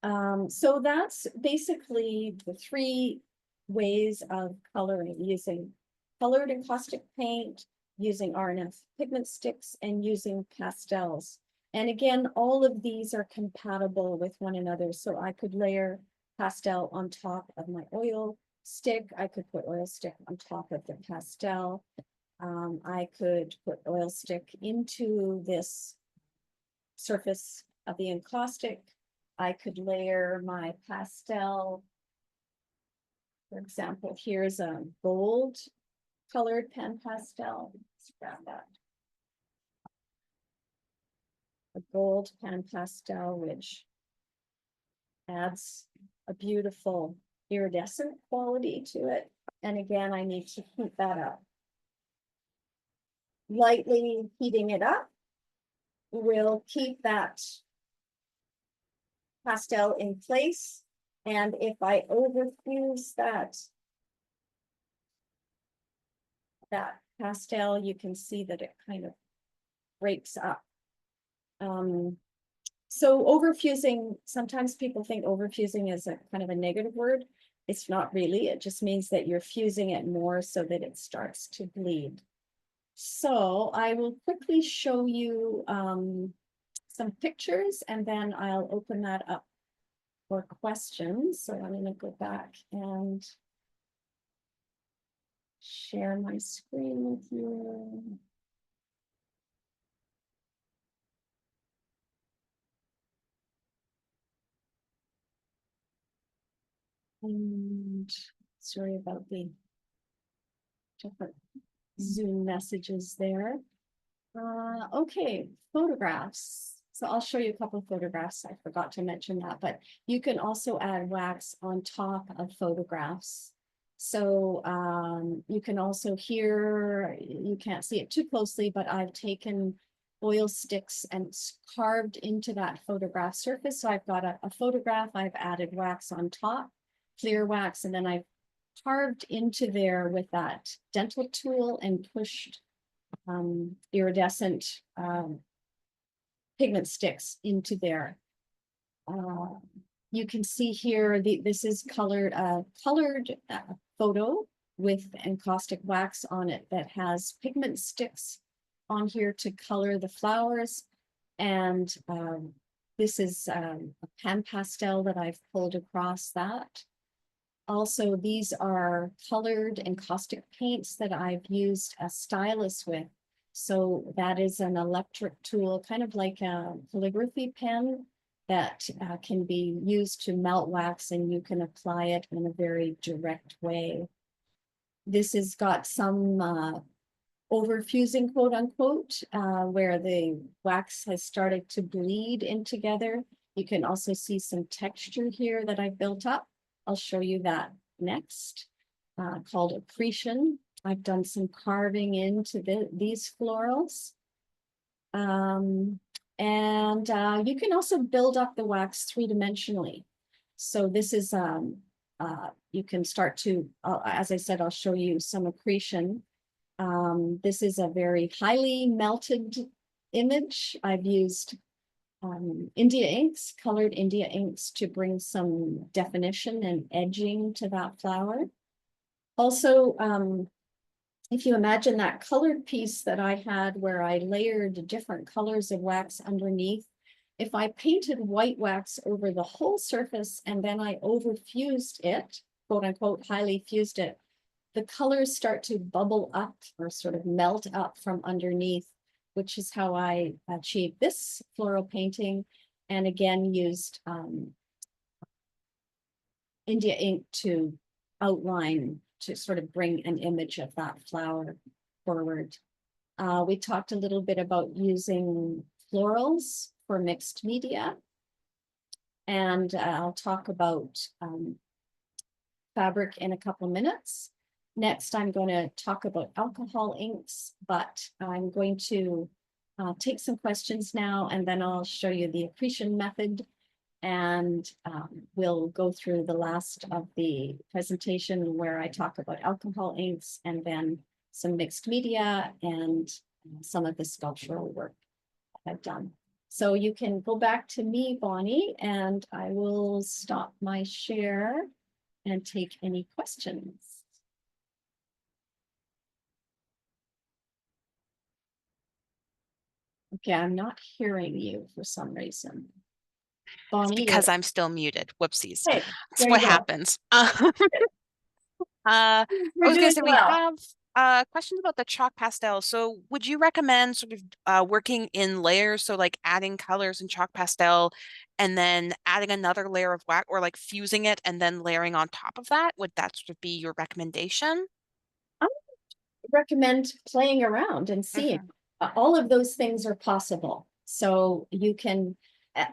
So that's basically the three ways of coloring, using colored encaustic paint, using RNF pigment sticks, and using pastels. And again, all of these are compatible with one another. So I could layer pastel on top of my oil stick. I could put oil stick on top of the pastel. I could put oil stick into this surface of the encaustic. I could layer my pastel. For example, here's a gold colored pan pastel. Let's grab that. A gold pan pastel, which adds a beautiful iridescent quality to it. And again, I need to heat that up. Lightly heating it up will keep that pastel in place. And if I overfuse that pastel, you can see that it kind of breaks up. So overfusing, sometimes people think overfusing is a kind of a negative word. It's not really, it just means that you're fusing it more so that it starts to bleed. So I will quickly show you some pictures, and then I'll open that up for questions. So I'm going to go back and share my screen with you. And sorry about the different Zoom messages there. Okay, photographs. So I'll show you a couple of photographs. I forgot to mention that, but you can also add wax on top of photographs. So you can also here, you can't see it too closely, but I've taken oil sticks and carved into that photograph surface. So I've got a photograph, I've added wax on top, clear wax, and then I've carved into there with that dental tool and pushed iridescent pigment sticks into there. You can see here, this is colored photo with encaustic wax on it that has pigment sticks on here to color the flowers. And this is a pan pastel that I've pulled across that. Also, these are colored encaustic paints that I've used a stylus with. So that is an electric tool, kind of like a calligraphy pen that can be used to melt wax, and you can apply it in a very direct way. This has got some overfusing, quote unquote, where the wax has started to bleed in together. You can also see some texture here that I've built up. I'll show you that next, called Accretion. I've done some carving into these florals. And you can also build up the wax three-dimensionally. So this is, you can start to, as I said, I'll show you some Accretion. This is a very highly melted image. I've used India inks, colored India inks, to bring some definition and edging to that flower. Also, if you imagine that colored piece that I had where I layered different colors of wax underneath, if I painted white wax over the whole surface and then I overfused it, quote unquote, highly fused it, the colors start to bubble up or sort of melt up from underneath, which is how I achieved this floral painting. And again, used India ink to outline, to sort of bring an image of that flower forward. We talked a little bit about using florals for mixed media. And I'll talk about fabric in a couple minutes. Next, I'm going to talk about alcohol inks, but I'm going to take some questions now, and then I'll show you the accretion method. And we'll go through the last of the presentation where I talk about alcohol inks and then some mixed media and some of the sculptural work I've done. So you can go back to me, Bonnie, and I will stop my share and take any questions. Okay, I'm not hearing you for some reason. Bonnie, Because I'm still muted. Whoopsies. hey, That's there what you go. happens. I You're was going doing to say we well. have questions about the chalk pastel. So would you recommend sort of working in layers? So like adding colors in chalk pastel and then adding another layer of wax, or like fusing it and then layering on top of that? Would that sort of be your recommendation? I recommend playing around and seeing. Mhm. All of those things are possible. So you can,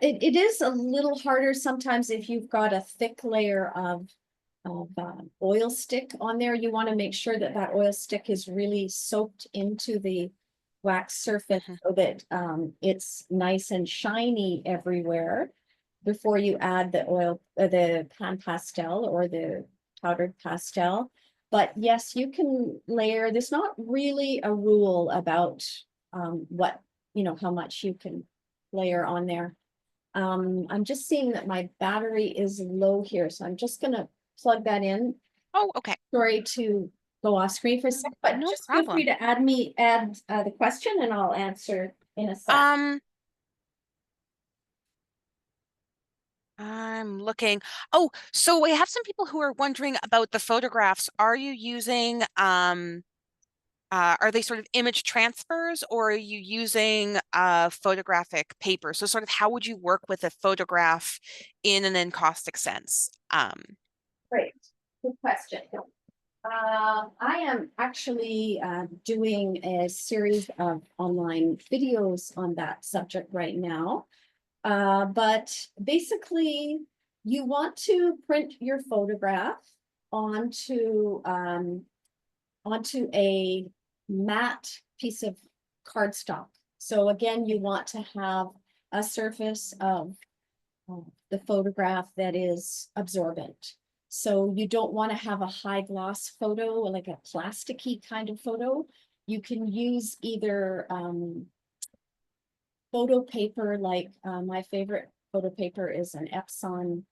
it is a little harder sometimes if you've got a thick layer of oil stick on there. You want to make sure that that oil stick is really soaked into the wax surface Mhm. so that it's nice and shiny everywhere before you add the oil, the pan pastel or the powdered pastel. But yes, you can layer. There's not really a rule about what, how much you can layer on there. I'm just seeing that my battery is low here, so I'm just gonna plug that in. Oh, okay. Sorry to go off screen for a sec, but No just feel free problem. to add the question and I'll answer in a sec. Um, I'm looking. Oh, so we have some people who are wondering about the photographs. Are you using are they sort of image transfers, or are you using photographic paper? So sort of how would you work with a photograph in an encaustic sense? Great, good question. I am actually doing a series of online videos on that subject right now. But basically, you want to print your photograph onto a matte piece of cardstock. So again, you want to have a surface of the photograph that is absorbent. So you don't want to have a high gloss photo, like a plasticky kind of photo. You can use either photo paper, like my favorite photo paper is an Epson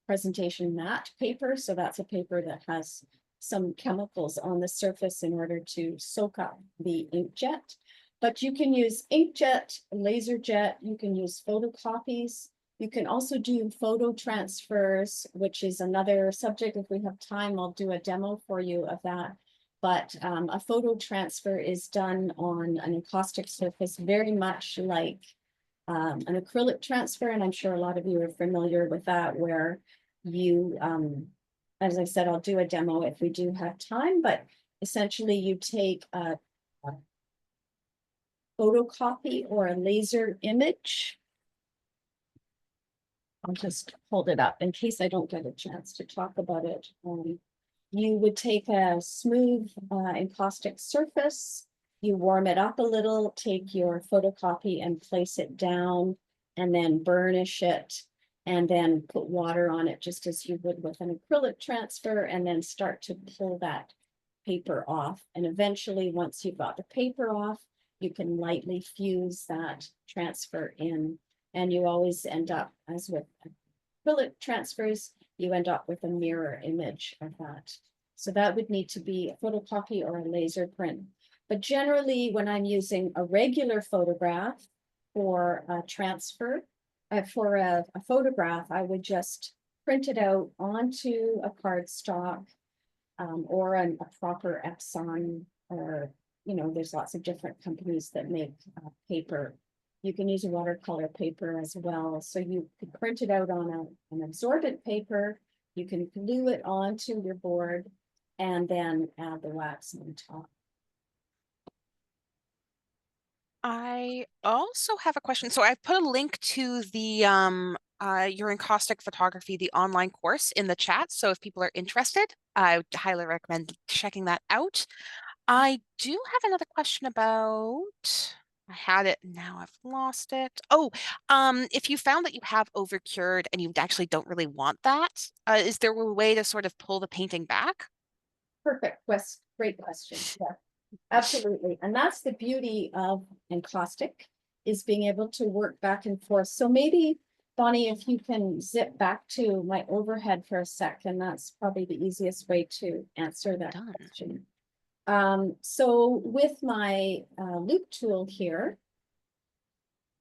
presentation matte paper. So that's a paper that has some chemicals on the surface in order to soak up the inkjet. But you can use inkjet, laser jet, you can use photocopies. You can also do photo transfers, which is another subject. If we have time, I'll do a demo for you of that. But a photo transfer is done on an encaustic surface, very much like an acrylic transfer. And I'm sure a lot of you are familiar with that, where you, as I said, I'll do a demo if we do have time, but essentially you take a photocopy or a laser image. I'll just hold it up in case I don't get a chance to talk about it. You would take a smooth encaustic surface, you warm it up a little, take your photocopy and place it down, and then burnish it, and then put water on it just as you would with an acrylic transfer, and then start to pull that paper off. And eventually, once you've got the paper off, you can lightly fuse that transfer in. And you always end up, as with acrylic transfers, you end up with a mirror image of that So that would need to be a photocopy or a laser print. But generally, when I'm using a regular photograph for a transfer, for a photograph, I would just print it out onto a cardstock or a proper Epson, or, you know, there's lots of different companies that make paper. You can use a watercolor paper as well. So you could print it out on an absorbent paper. You can glue it onto your board and then add the wax on top. I also have a question. So I've put a link to the your encaustic photography, the online course in the chat. So if people are interested, I would highly recommend checking that out. I do have another question about, I had it, now I've lost it. Oh, if you found that you have over cured and you actually don't really want that, is there a way to sort of pull the painting back? Perfect. Wes, great question. Yeah, absolutely. And that's the beauty of encaustic, is being able to work back and forth. So maybe, Bonnie, if you can zip back to my overhead for a second, that's probably the easiest way to answer that question. So with my loop tool here,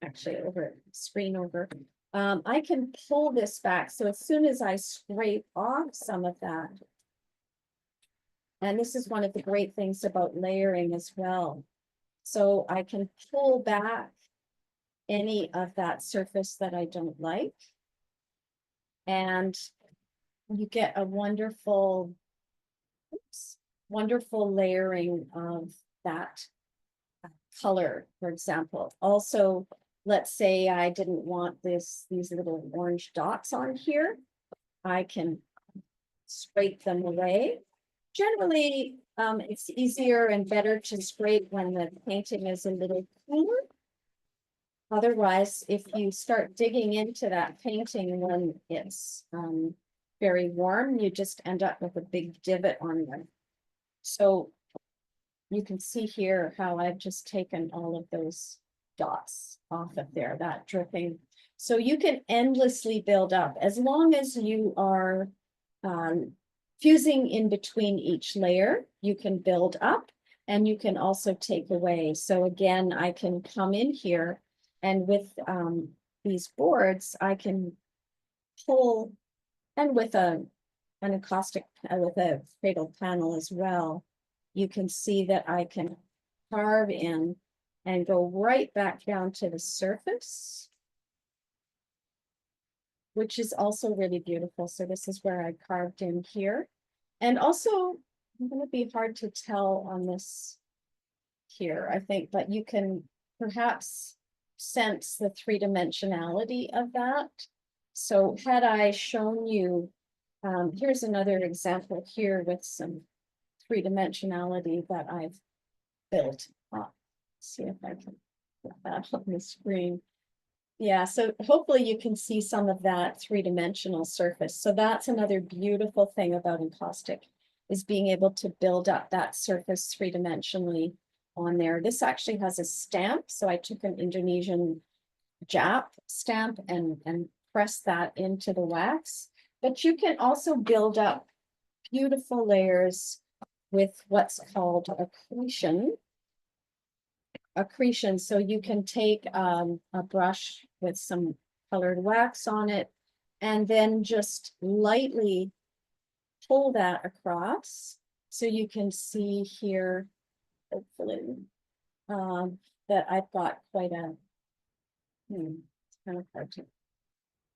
actually over screen over, I can pull this back. So as soon as I scrape off some of that, and this is one of the great things about layering as well. So I can pull back any of that surface that I don't like. And you get a wonderful, wonderful layering of that color, for example. Also, let's say I didn't want these little orange dots on here. I can scrape them away. Generally, it's easier and better to scrape when the painting is a little cooler. Otherwise, if you start digging into that painting when it's very warm, you just end up with a big divot on there. So you can see here how I've just taken all of those dots off of there, that dripping. So you can endlessly build up as long as you are fusing in between each layer. You can build up and you can also take away. So again, I can come in here and with these boards, I can pull, and with an encaustic, with a cradle panel as well, you can see that I can carve in and go right back down to the surface, which is also really beautiful. So this is where I carved in here. And also, I'm going to be hard to tell on this here, I think, but you can perhaps sense the three-dimensionality of that. So had I shown you, here's another example here with some three-dimensionality that I've built up. See if I can put that on the screen. Yeah, so hopefully you can see some of that three-dimensional surface. So that's another beautiful thing about encaustic, is being able to build up that surface three-dimensionally on there. This actually has a stamp. So I took an Indonesian Jap stamp and pressed that into the wax. But you can also build up beautiful layers with what's called accretion. Accretion. So you can take a brush with some colored wax on it and then just lightly pull that across. So you can see here, hopefully, that I've got quite a, it's kind of hard to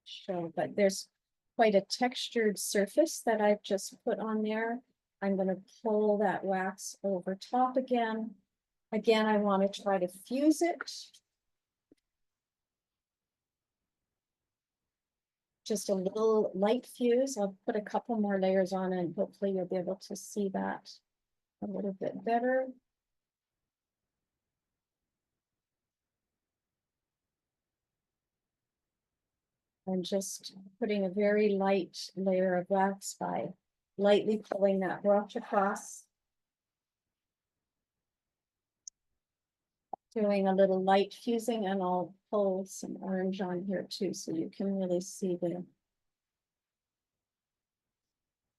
show, but there's quite a textured surface that I've just put on there. I'm going to pull that wax over top again. Again, I want to try to fuse it. Just a little light fuse. I'll put a couple more layers on and hopefully you'll be able to see that a little bit better. And just putting a very light layer of wax by lightly pulling that brush across. Doing a little light fusing, and I'll pull some orange on here too, so you can really see the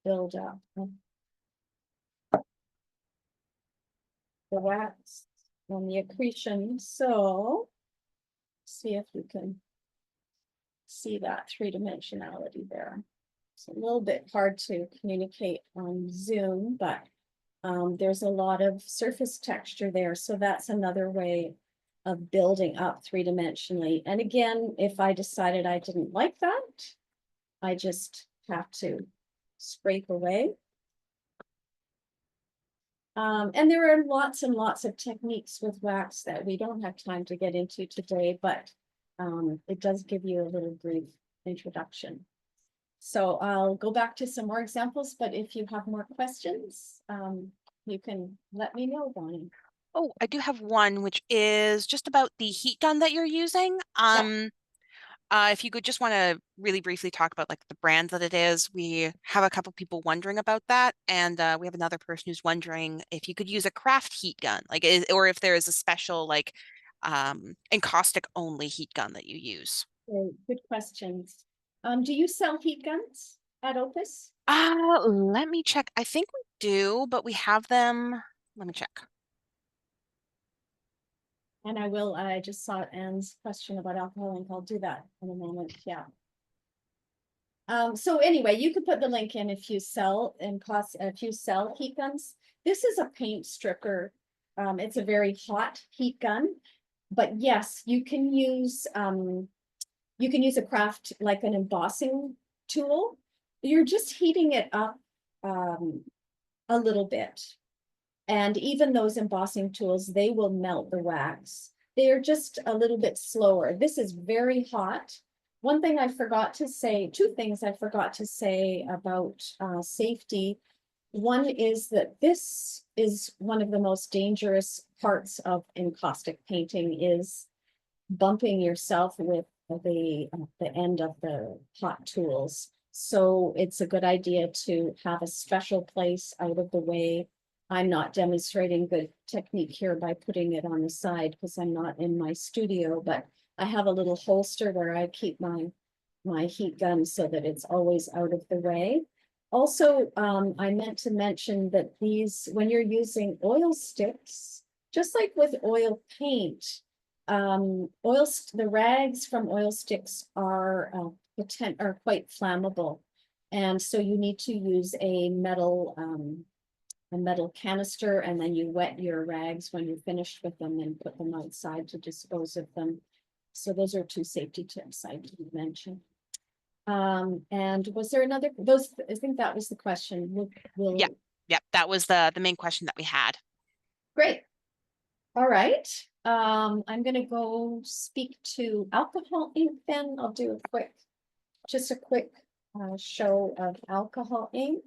build up. the wax and the accretion. So see if you can see that three-dimensionality there. It's a little bit hard to communicate on Zoom, but there's a lot of surface texture there. So that's another way of building up three-dimensionally. And again, if I decided I didn't like that, I just have to scrape away. And there are lots and lots of techniques with wax that we don't have time to get into today, but it does give you a little brief introduction. So I'll go back to some more examples, but if you have more questions, you can let me know, Bonnie. Oh, I do have one, which is just about the heat gun that you're using. If you could just want to really briefly talk about like the brand that it is. We have a couple people wondering about that, and we have another person who's wondering if you could use a craft heat gun, like or if there is a special like encaustic only heat gun that you use. Good questions. Do you sell heat guns at Opus? Let me check. I think we do, but we have them. Let me check. And I just saw Anne's question about alcohol ink. I'll do that in a moment. Yeah. So anyway, you could put the link in if you sell heat guns. This is a paint stripper. It's a very hot heat gun, but yes, you can use a craft like an embossing tool. You're just heating it up a little bit. And even those embossing tools, they will melt the wax. They are just a little bit slower. This is very hot. One thing I forgot to say, two things I forgot to say about safety. One is that this is one of the most dangerous parts of encaustic painting is bumping yourself with the end of the hot tools. So it's a good idea to have a special place out of the way. I'm not demonstrating good technique here by putting it on the side because I'm not in my studio, but I have a little holster where I keep my heat gun so that it's always out of the way. Also, I meant to mention that when you're using oil sticks, just like with oil paint, the rags from oil sticks are quite flammable. And so you need to use a metal canister, and then you wet your rags when you're finished with them and put them outside to dispose of them. So those are two safety tips I didn't mention. And was there another, I think that was the question. Yeah, that was the main question that we had. Great. All right. I'm gonna go speak to alcohol ink then. I'll do just a quick show of alcohol ink.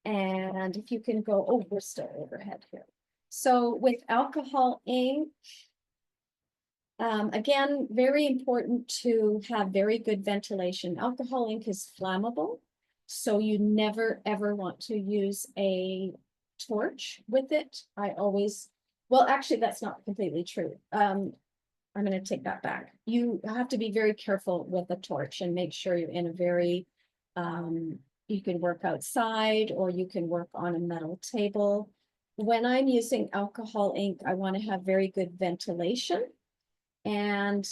And if you can go, oh, we're still overhead here. So with alcohol ink, again, very important to have very good ventilation. Alcohol ink is flammable, so you never ever want to use a torch with it. Well, actually, that's not completely true. I'm going to take that back. You have to be very careful with a torch and make sure you're in a very, you can work outside or you can work on a metal table. When I'm using alcohol ink, I want to have very good ventilation. And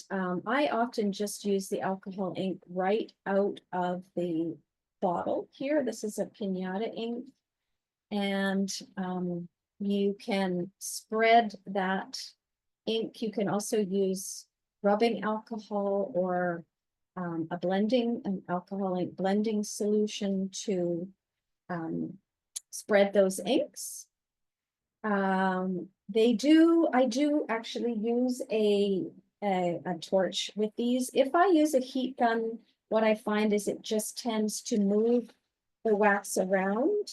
I often just use the alcohol ink right out of the bottle here. This is a Pinata ink. And you can spread that ink. You can also use rubbing alcohol or an alcohol ink blending solution to spread those inks. I do actually use a torch with these. If I use a heat gun, what I find is it just tends to move the wax around.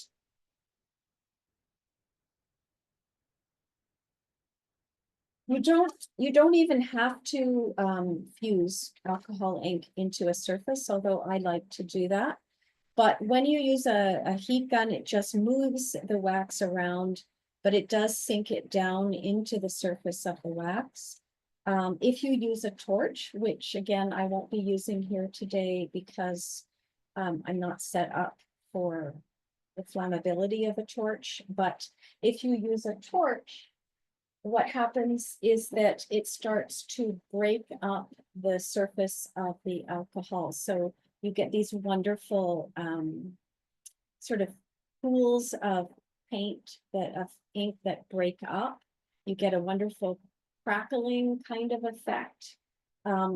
You don't even have to fuse alcohol ink into a surface, although I like to do that. But when you use a heat gun, it just moves the wax around, but it does sink it down into the surface of the wax. If you use a torch, which again, I won't be using here today because I'm not set up for the flammability of a torch, but if you use a torch, what happens is that it starts to break up the surface of the alcohol. So you get these wonderful sort of pools of paint of ink that break up. You get a wonderful crackling kind of effect.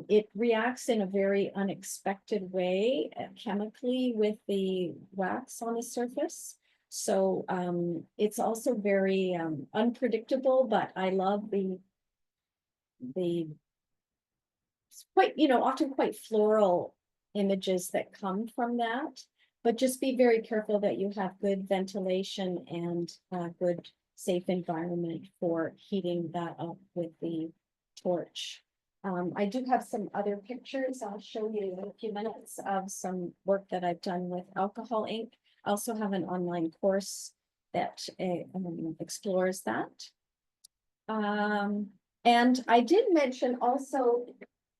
It reacts in a very unexpected way chemically with the wax on the surface. So it's also very unpredictable, but I love the quite, often quite floral images that come from that. But just be very careful that you have good ventilation and good safe environment for heating that up with the torch. I do have some other pictures. I'll show you in a few minutes of some work that I've done with alcohol ink. I also have an online course that explores that. And I did mention also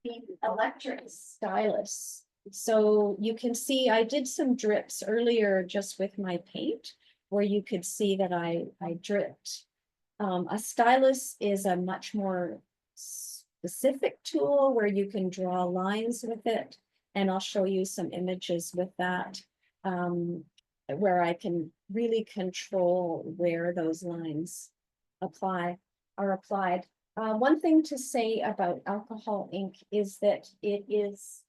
the electric stylus. So you can see I did some drips earlier just with my paint, where you could see that I dripped. A stylus is a much more specific tool where you can draw lines with it. And I'll show you some images with that, where I can really control where those lines are applied. One thing to say about alcohol ink is that it is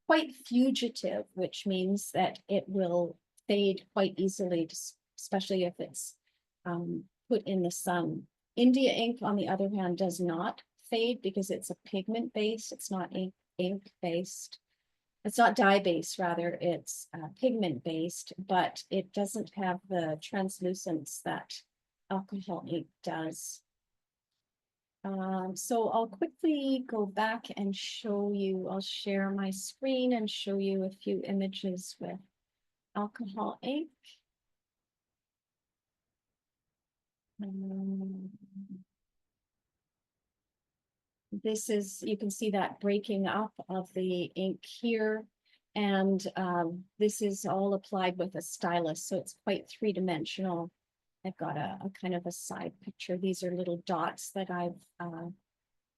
quite fugitive, which means that it will fade quite easily, especially if it's put in the sun. India ink, on the other hand, does not fade because it's a pigment based. It's not ink based. It's not dye based, rather, it's pigment based, but it doesn't have the translucence that alcohol ink does. So I'll quickly go back and show you, I'll share my screen and show you a few images with alcohol ink. This is, you can see that breaking up of the ink here. And this is all applied with a stylus, so it's quite three-dimensional. I've got a kind of a side picture. These are little dots that I've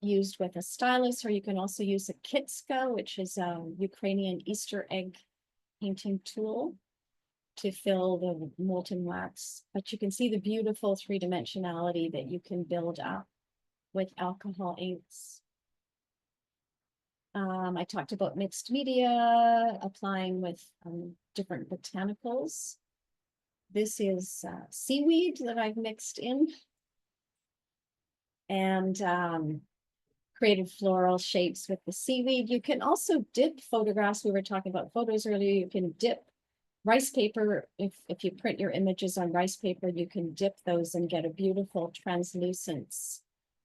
used with a stylus, or you can also use a kitska, which is a Ukrainian Easter egg painting tool to fill the molten wax. But you can see the beautiful three-dimensionality that you can build up with alcohol inks. I talked about mixed media, applying with different botanicals. This is seaweed that I've mixed in, and created floral shapes with the seaweed. You can also dip photographs. We were talking about photos earlier. You can dip rice paper. If you print your images on rice paper, you can dip those and get a beautiful translucence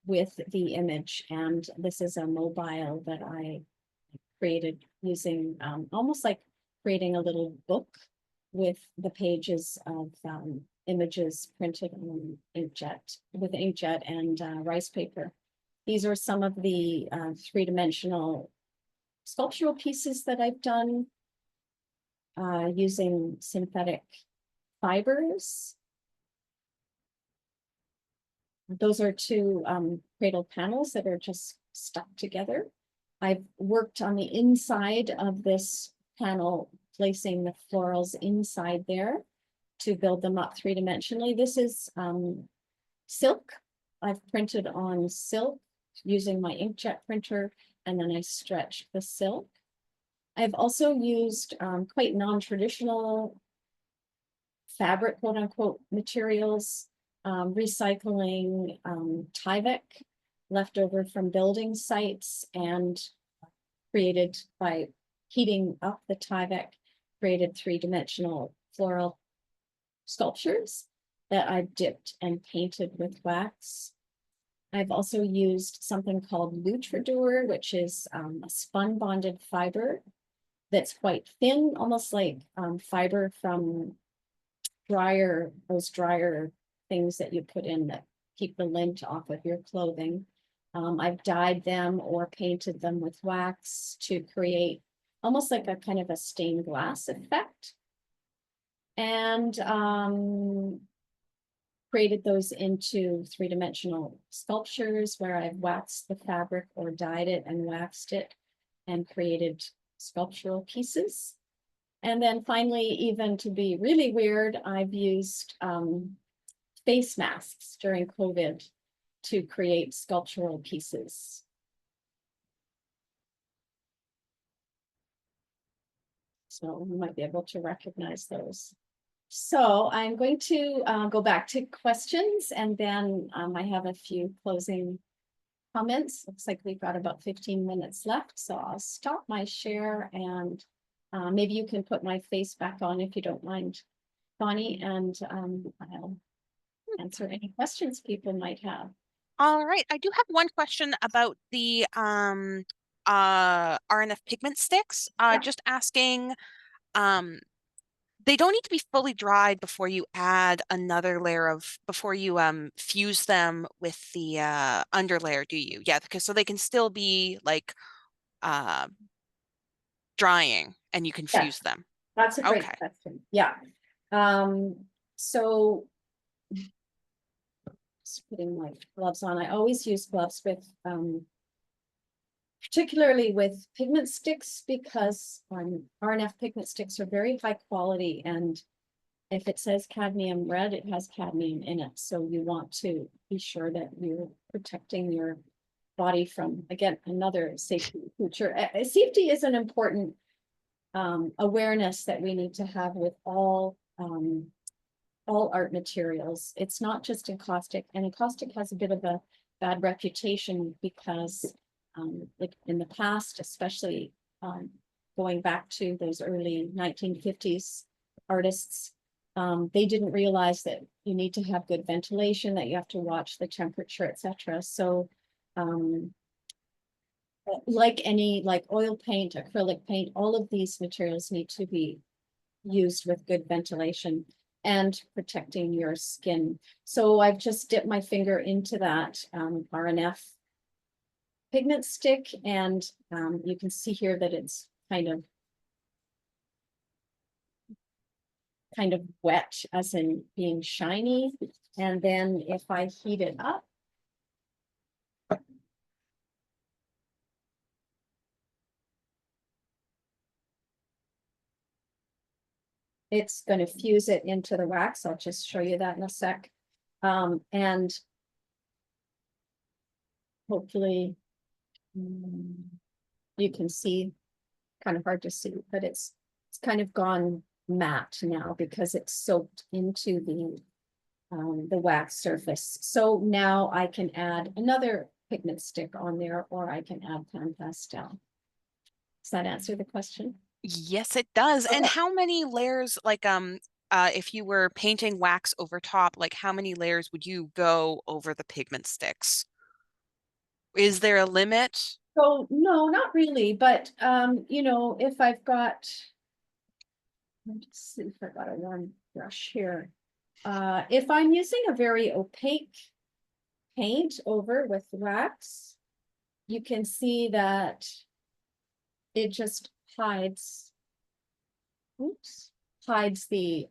with the image. And this is a mobile that I created using almost like creating a little book with the pages of images printed on inkjet with inkjet and rice paper. These are some of the three-dimensional sculptural pieces that I've done using synthetic fibers. Those are two cradle panels that are just stuck together. I've worked on the inside of this panel, placing the florals inside there to build them up three-dimensionally. This is silk. I've printed on silk using my inkjet printer, and then I stretched the silk. I've also used quite non-traditional fabric, quote unquote, materials, recycling Tyvek left over from building sites and created by heating up the Tyvek, created three-dimensional floral sculptures that I've dipped and painted with wax. I've also used something called Lutradur, which is a spun bonded fiber that's quite thin, almost like fiber from those dryer things that you put in that keep the lint off of your clothing. I've dyed them or painted them with wax to create almost like a kind of a stained glass effect. And created those into three-dimensional sculptures where I've waxed the fabric or dyed it and waxed it and created sculptural pieces. And then finally, even to be really weird, I've used face masks during COVID to create sculptural pieces. So you might be able to recognize those. So I'm going to go back to questions, and then I have a few closing comments. Looks like we've got about 15 minutes left, so I'll stop my share, and maybe you can put my face back on if you don't mind, Bonnie, and I'll answer any questions people might have. All right, I do have one question about the RNF pigment sticks. Yeah. Just asking, they don't need to be fully dried before you add another layer of, before you fuse them with the underlayer, do you? Yeah, because so they can still be like drying and you can Yeah, fuse them. that's a great Okay. question. Yeah. So just putting my gloves on. I always use gloves with particularly with pigment sticks, because RNF pigment sticks are very high quality, and if it says cadmium red, it has cadmium in it. So you want to be sure that you're protecting your body from, again, another safety feature. Safety is an important awareness that we need to have with all art materials. It's not just encaustic, and encaustic has a bit of a bad reputation because like in the past, especially going back to those early 1950s artists, they didn't realize that you need to have good ventilation, that you have to watch the temperature, etc. So like any, like oil paint, acrylic paint, all of these materials need to be used with good ventilation and protecting your skin. So I've just dipped my finger into that RNF pigment stick, and you can see here that it's kind of wet, as in being shiny. And then if I heat it up, it's going to fuse it into the wax. I'll just show you that in a sec. And hopefully you can see, kind of hard to see, but it's kind of gone matte now because it's soaked into the wax surface. So now I can add another pigment stick on there, or I can add pan pastel. Does that answer the question? Yes, it does. And Okay. how many layers, like if you were painting wax over top, like how many layers would you go over the pigment sticks? Is there a limit? So no, not really, but you know, if I've got, let's see if I got a warm brush here. If I'm using a very opaque paint over with wax, you can see that it just hides, oops, hides the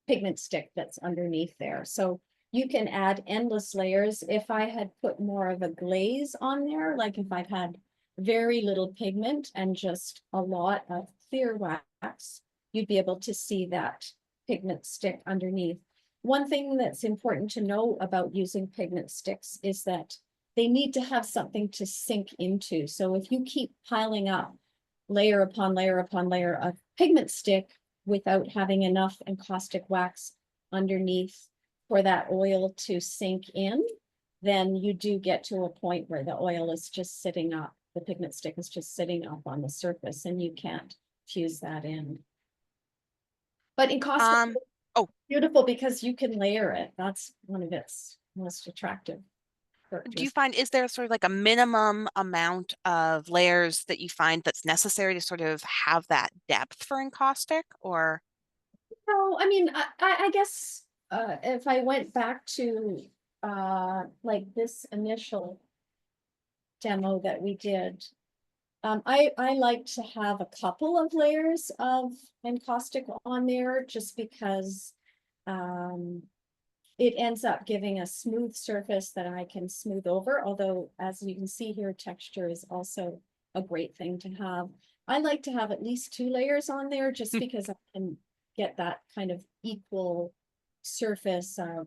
pigment stick that's underneath there. So you can add endless layers. If I had put more of a glaze on there, like if I've had very little pigment and just a lot of clear wax, you'd be able to see that pigment stick underneath. One thing that's important to know about using pigment sticks is that they need to have something to sink into. So if you keep piling up layer upon layer upon layer of pigment stick without having enough encaustic wax underneath for that oil to sink in, then you do get to a point where the oil is just sitting up, the pigment stick is just sitting up on the surface, and you can't fuse that in. But encaustic is Oh, beautiful because you can layer it. That's one of its most attractive do you characteristics. find, is there sort of like a minimum amount of layers that you find that's necessary to sort of have that depth for encaustic, or? No, I mean, I guess if I went back to like this initial demo that we did, I like to have a couple of layers of encaustic on there, just because it ends up giving a smooth surface that I can smooth over, although as you can see here, texture is also a great thing to have. I like to have at least 2 layers on there just because I can get that kind of equal surface of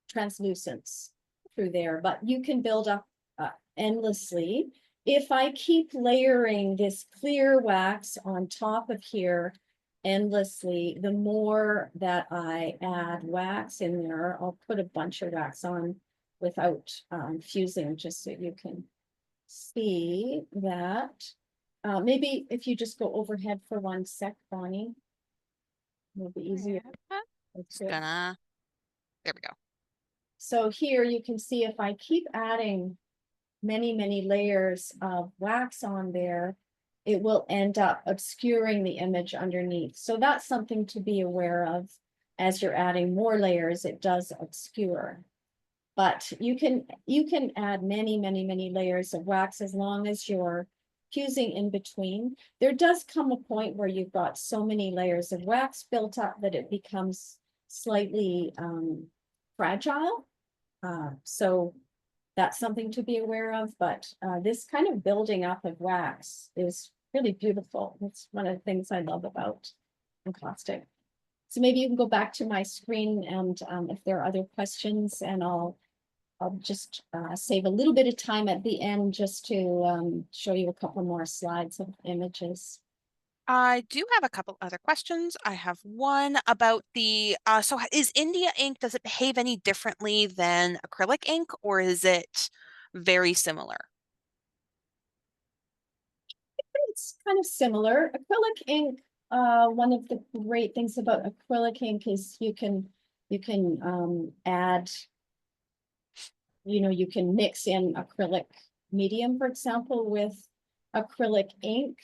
translucence through there, but you can build up endlessly. If I keep layering this clear wax on top of here endlessly, the more that I add wax in there, I'll put a bunch of wax on without fusing, just so you can see that. Maybe if you just go overhead for 1 sec, Bonnie, it'll be easier. Just gonna, there we go. So here you can see if I keep adding many layers of wax on there, it will end up obscuring the image underneath. So that's something to be aware of. As you're adding more layers, it does obscure. But you can add many layers of wax as long as you're fusing in between. There does come a point where you've got so many layers of wax built up that it becomes slightly fragile. So that's something to be aware of, but this kind of building up of wax is really beautiful. It's one of the things I love about encaustic. So maybe you can go back to my screen, and if there are other questions, and I'll just save a little bit of time at the end just to show you a couple more slides of images. I do have a couple other questions. I have one about the, so is India ink, does it behave any differently than acrylic ink, or is it very similar? It's kind of similar. Acrylic ink, one of the great things about acrylic ink is you can add, you can mix in acrylic medium, for example, with acrylic ink.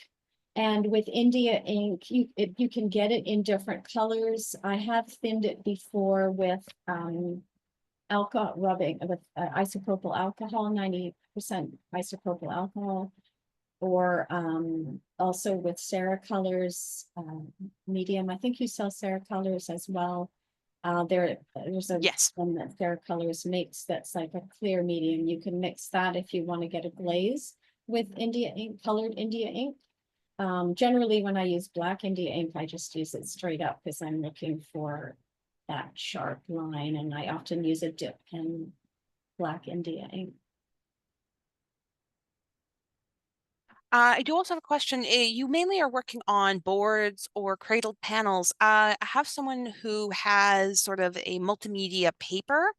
And with India ink, you can get it in different colors. I have thinned it before with alcohol rubbing, with isopropyl alcohol, 90% isopropyl alcohol, or also with Sarah Colors medium. I think you sell Sarah Colors as well. There's a Yes. one that Sarah Colors makes that's like a clear medium. You can mix that if you want to get a glaze with India ink, colored India ink. Generally, when I use black India ink, I just use it straight up because I'm looking for that sharp line, and I often use a dip pen black India ink. I do also have a question. You mainly are working on boards or cradled panels. I have someone who has sort of a multimedia paper.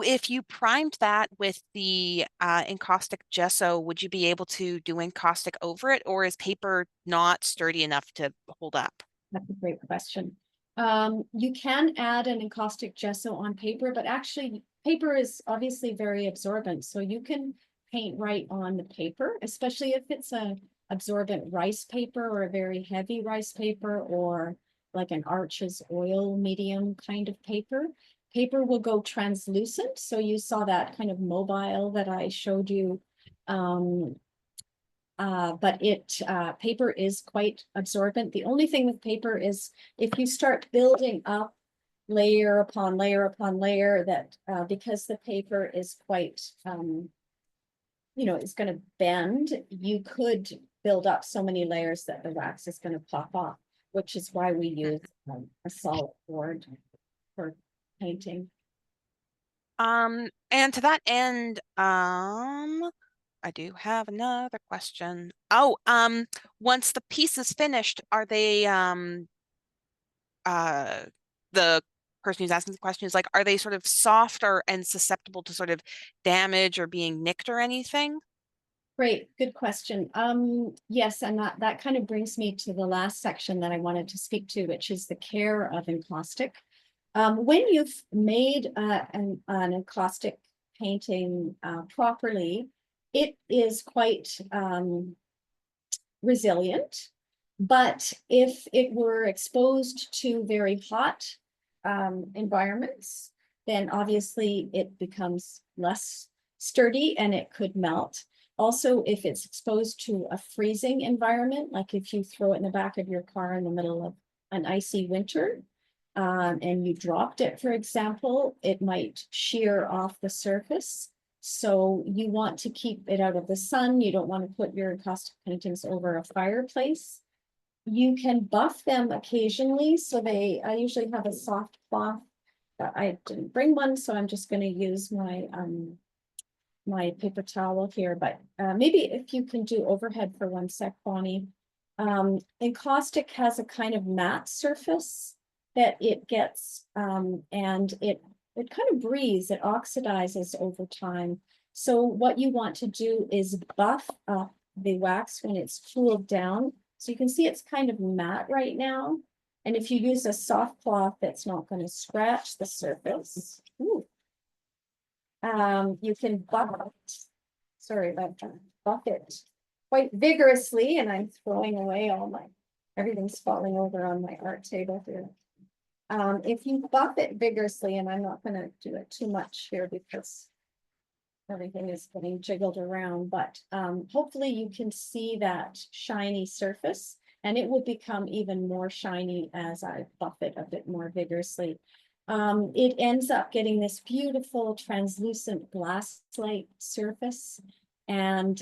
If you primed that with the encaustic gesso, would you be able to do encaustic over it, or is paper not sturdy enough to hold up? That's a great question. You can add an encaustic gesso on paper, but actually paper is obviously very absorbent. So you can paint right on the paper, especially if it's a absorbent rice paper or a very heavy rice paper, or like an Arches oil medium kind of paper. Paper will go translucent. So you saw that kind of mobile that I showed you. But paper is quite absorbent. The only thing with paper is if you start building up layer upon layer upon layer, that because the paper is quite, it's going to bend, you could build up so many layers that the wax is going to pop off, which is why we use a solid board for painting. And to that end, I do have another question. Oh, once the piece is finished, are they the person who's asking the question is like, are they sort of soft or and susceptible to sort of damage or being nicked or anything? Great, good question. Yes, and that kind of brings me to the last section that I wanted to speak to, which is the care of encaustic. When you've made an encaustic painting properly, it is quite resilient. But if it were exposed to very hot environments, then obviously it becomes less sturdy and it could melt. Also, if it's exposed to a freezing environment, like if you throw it in the back of your car in the middle of an icy winter, and you dropped it, for example, it might shear off the surface. So you want to keep it out of the sun. You don't want to put your encaustic paintings over a fireplace. You can buff them occasionally. So I usually have a soft cloth. I didn't bring one, so I'm just going to use my paper towel here, but maybe if you can do overhead for 1 sec, Bonnie. Encaustic has a kind of matte surface that it gets, and it kind of breathes, it oxidizes over time. So what you want to do is buff up the wax when it's cooled down. So you can see it's kind of matte right now. And if you use a soft cloth that's not going to scratch the surface, you can buff it. Sorry about that. Buff it quite vigorously, and I'm throwing away everything's falling over on my art table here. If you buff it vigorously, and I'm not going to do it too much here because everything is getting jiggled around, but hopefully you can see that shiny surface, and it will become even more shiny as I buff it a bit more vigorously. It ends up getting this beautiful translucent glass-like surface. And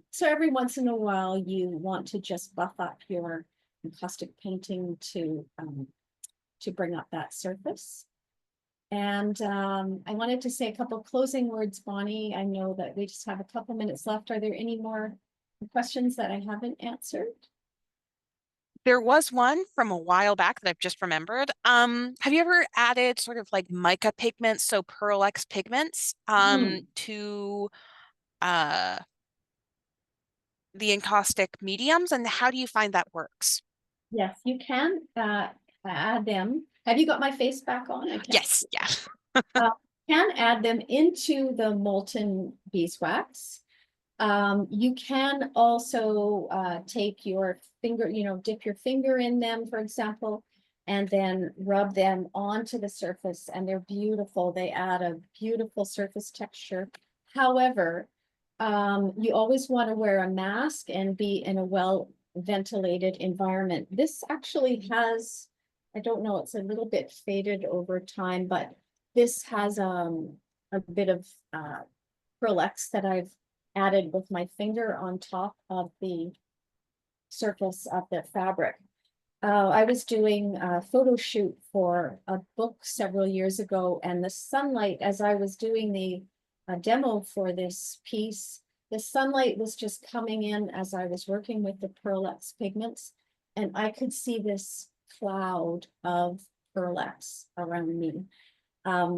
so every once in a while you want to just buff up your encaustic painting to bring up that surface. And I wanted to say a couple closing words, Bonnie. I know that we just have a couple minutes left. Are there any more questions that I haven't answered? There was one from a while back that I've just remembered. Have you ever added sort of like mica pigments, so Pearl X pigments, to the encaustic mediums, and how do you find that works? Yes, you can add them. Have you got my face back on? I can't. Yes, yeah. Can add them into the molten beeswax. You can also take your finger, dip your finger in them, for example, and then rub them onto the surface, and they're beautiful. They add a beautiful surface texture. However, you always want to wear a mask and be in a well ventilated environment. This actually has, I don't know, it's a little bit faded over time, but this has a bit of Pearl X that I've added with my finger on top of the surface of the fabric. I was doing a photo shoot for a book several years ago, and the sunlight, as I was doing the demo for this piece, the sunlight was just coming in as I was working with the Pearl X pigments, and I could see this cloud of Pearl X around me,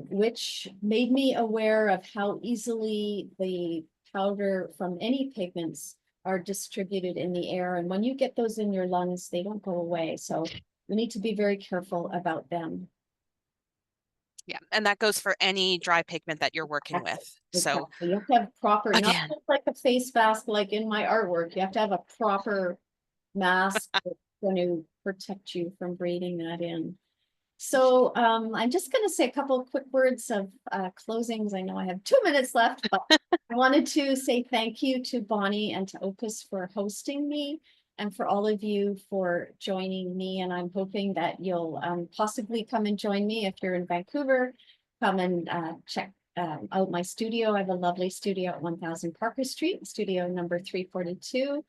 which made me aware of how easily the powder from any pigments are distributed in the air. And when you get those in your lungs, they don't go away. So we need to be very careful about them. Yeah, and that goes for any dry pigment that you're working with. So exactly. You have to have proper, not again, just like a face mask, like in my artwork, you have to have a proper mask that's going to protect you from breathing that in. So I'm just going to say a couple of quick words of closings. I know I have 2 minutes left, but I wanted to say thank you to Bonnie and to Opus for hosting me, and for all of you for joining me. And I'm hoping that you'll possibly come and join me if you're in Vancouver. Come and check out my studio. I have a lovely studio at 1000 Parker Street, studio number 342.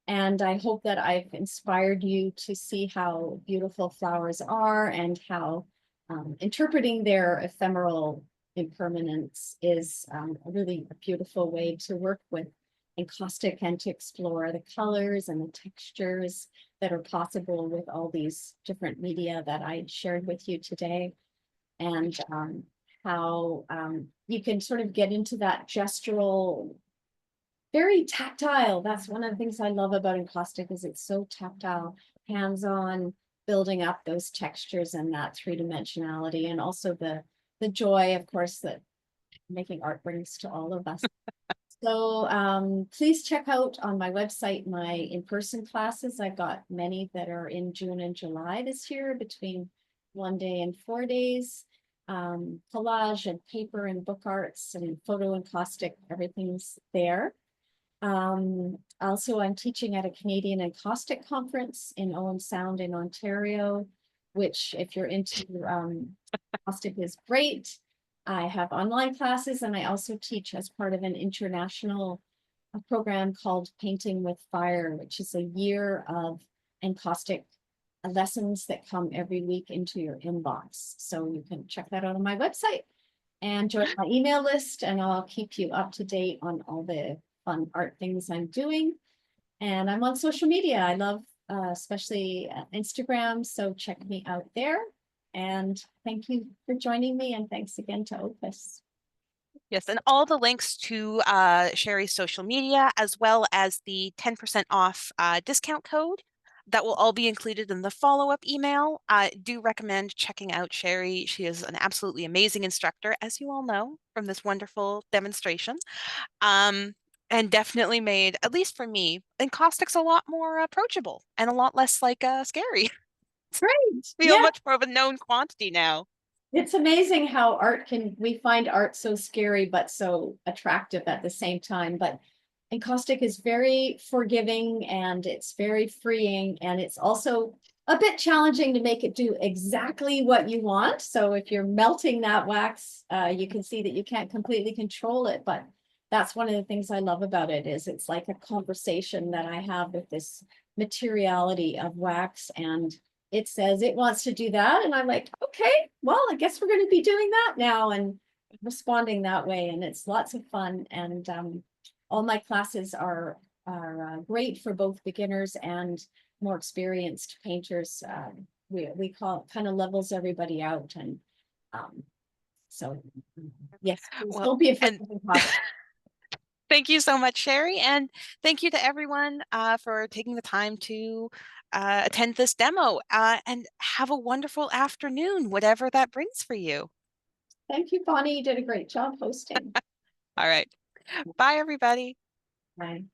And I hope that I've inspired you to see how beautiful flowers are, and how interpreting their ephemeral impermanence is really a beautiful way to work with encaustic, and to explore the colors and the textures that are possible with all these different media that I shared with you today. And how you can sort of get into that gestural, very tactile. That's one of the things I love about encaustic, is it's so tactile, hands-on, building up those textures and that three-dimensionality, and also the joy, of course, that making art brings to all of us. So please check out on my website my in-person classes. I've got many that are in June and July this year, between 1 day and 4 days. Collage and paper and book arts and photo encaustic, everything's there. Also, I'm teaching at a Canadian Encaustic conference in Owen Sound in Ontario. which if you're into caustic is great. I have online classes, and I also teach as part of an international program called Painting with Fire, which is a year of encaustic lessons that come every week into your inbox. So you can check that out on my website and join my email list, and I'll keep you up to date on all the fun art things I'm doing. And I'm on social media. I love especially Instagram, so check me out there. And thank you for joining me, and thanks again to Opus. Yes, and all the links to Shary's social media, as well as the 10% off discount code, that will all be included in the follow-up email. I do recommend checking out Shary. She is an absolutely amazing instructor, as you all know from this wonderful demonstration. And definitely made, at least for me, encaustic's a lot more approachable and a lot less like scary. Great. Feel Yeah. much more of a known quantity now. It's amazing how we find art so scary, but so attractive at the same time. But encaustic is very forgiving, and it's very freeing, and it's also a bit challenging to make it do exactly what you want. So if you're melting that wax, you can see that you can't completely control it, but that's one of the things I love about it, is it's like a conversation that I have with this materiality of wax, and it says it wants to do that. And I'm like, okay, well, I guess we're going to be doing that now, and responding that way. And it's lots of fun. And all my classes are great for both beginners and more experienced painters. We call it kind of levels everybody out. And so, yes, please Well, don't be afraid and of imposter. thank you so much, Shary. And thank you to everyone for taking the time to attend this demo. And have a wonderful afternoon, whatever that brings for you. Thank you, Bonnie. You did a great job hosting. All right. Bye, everybody. Bye.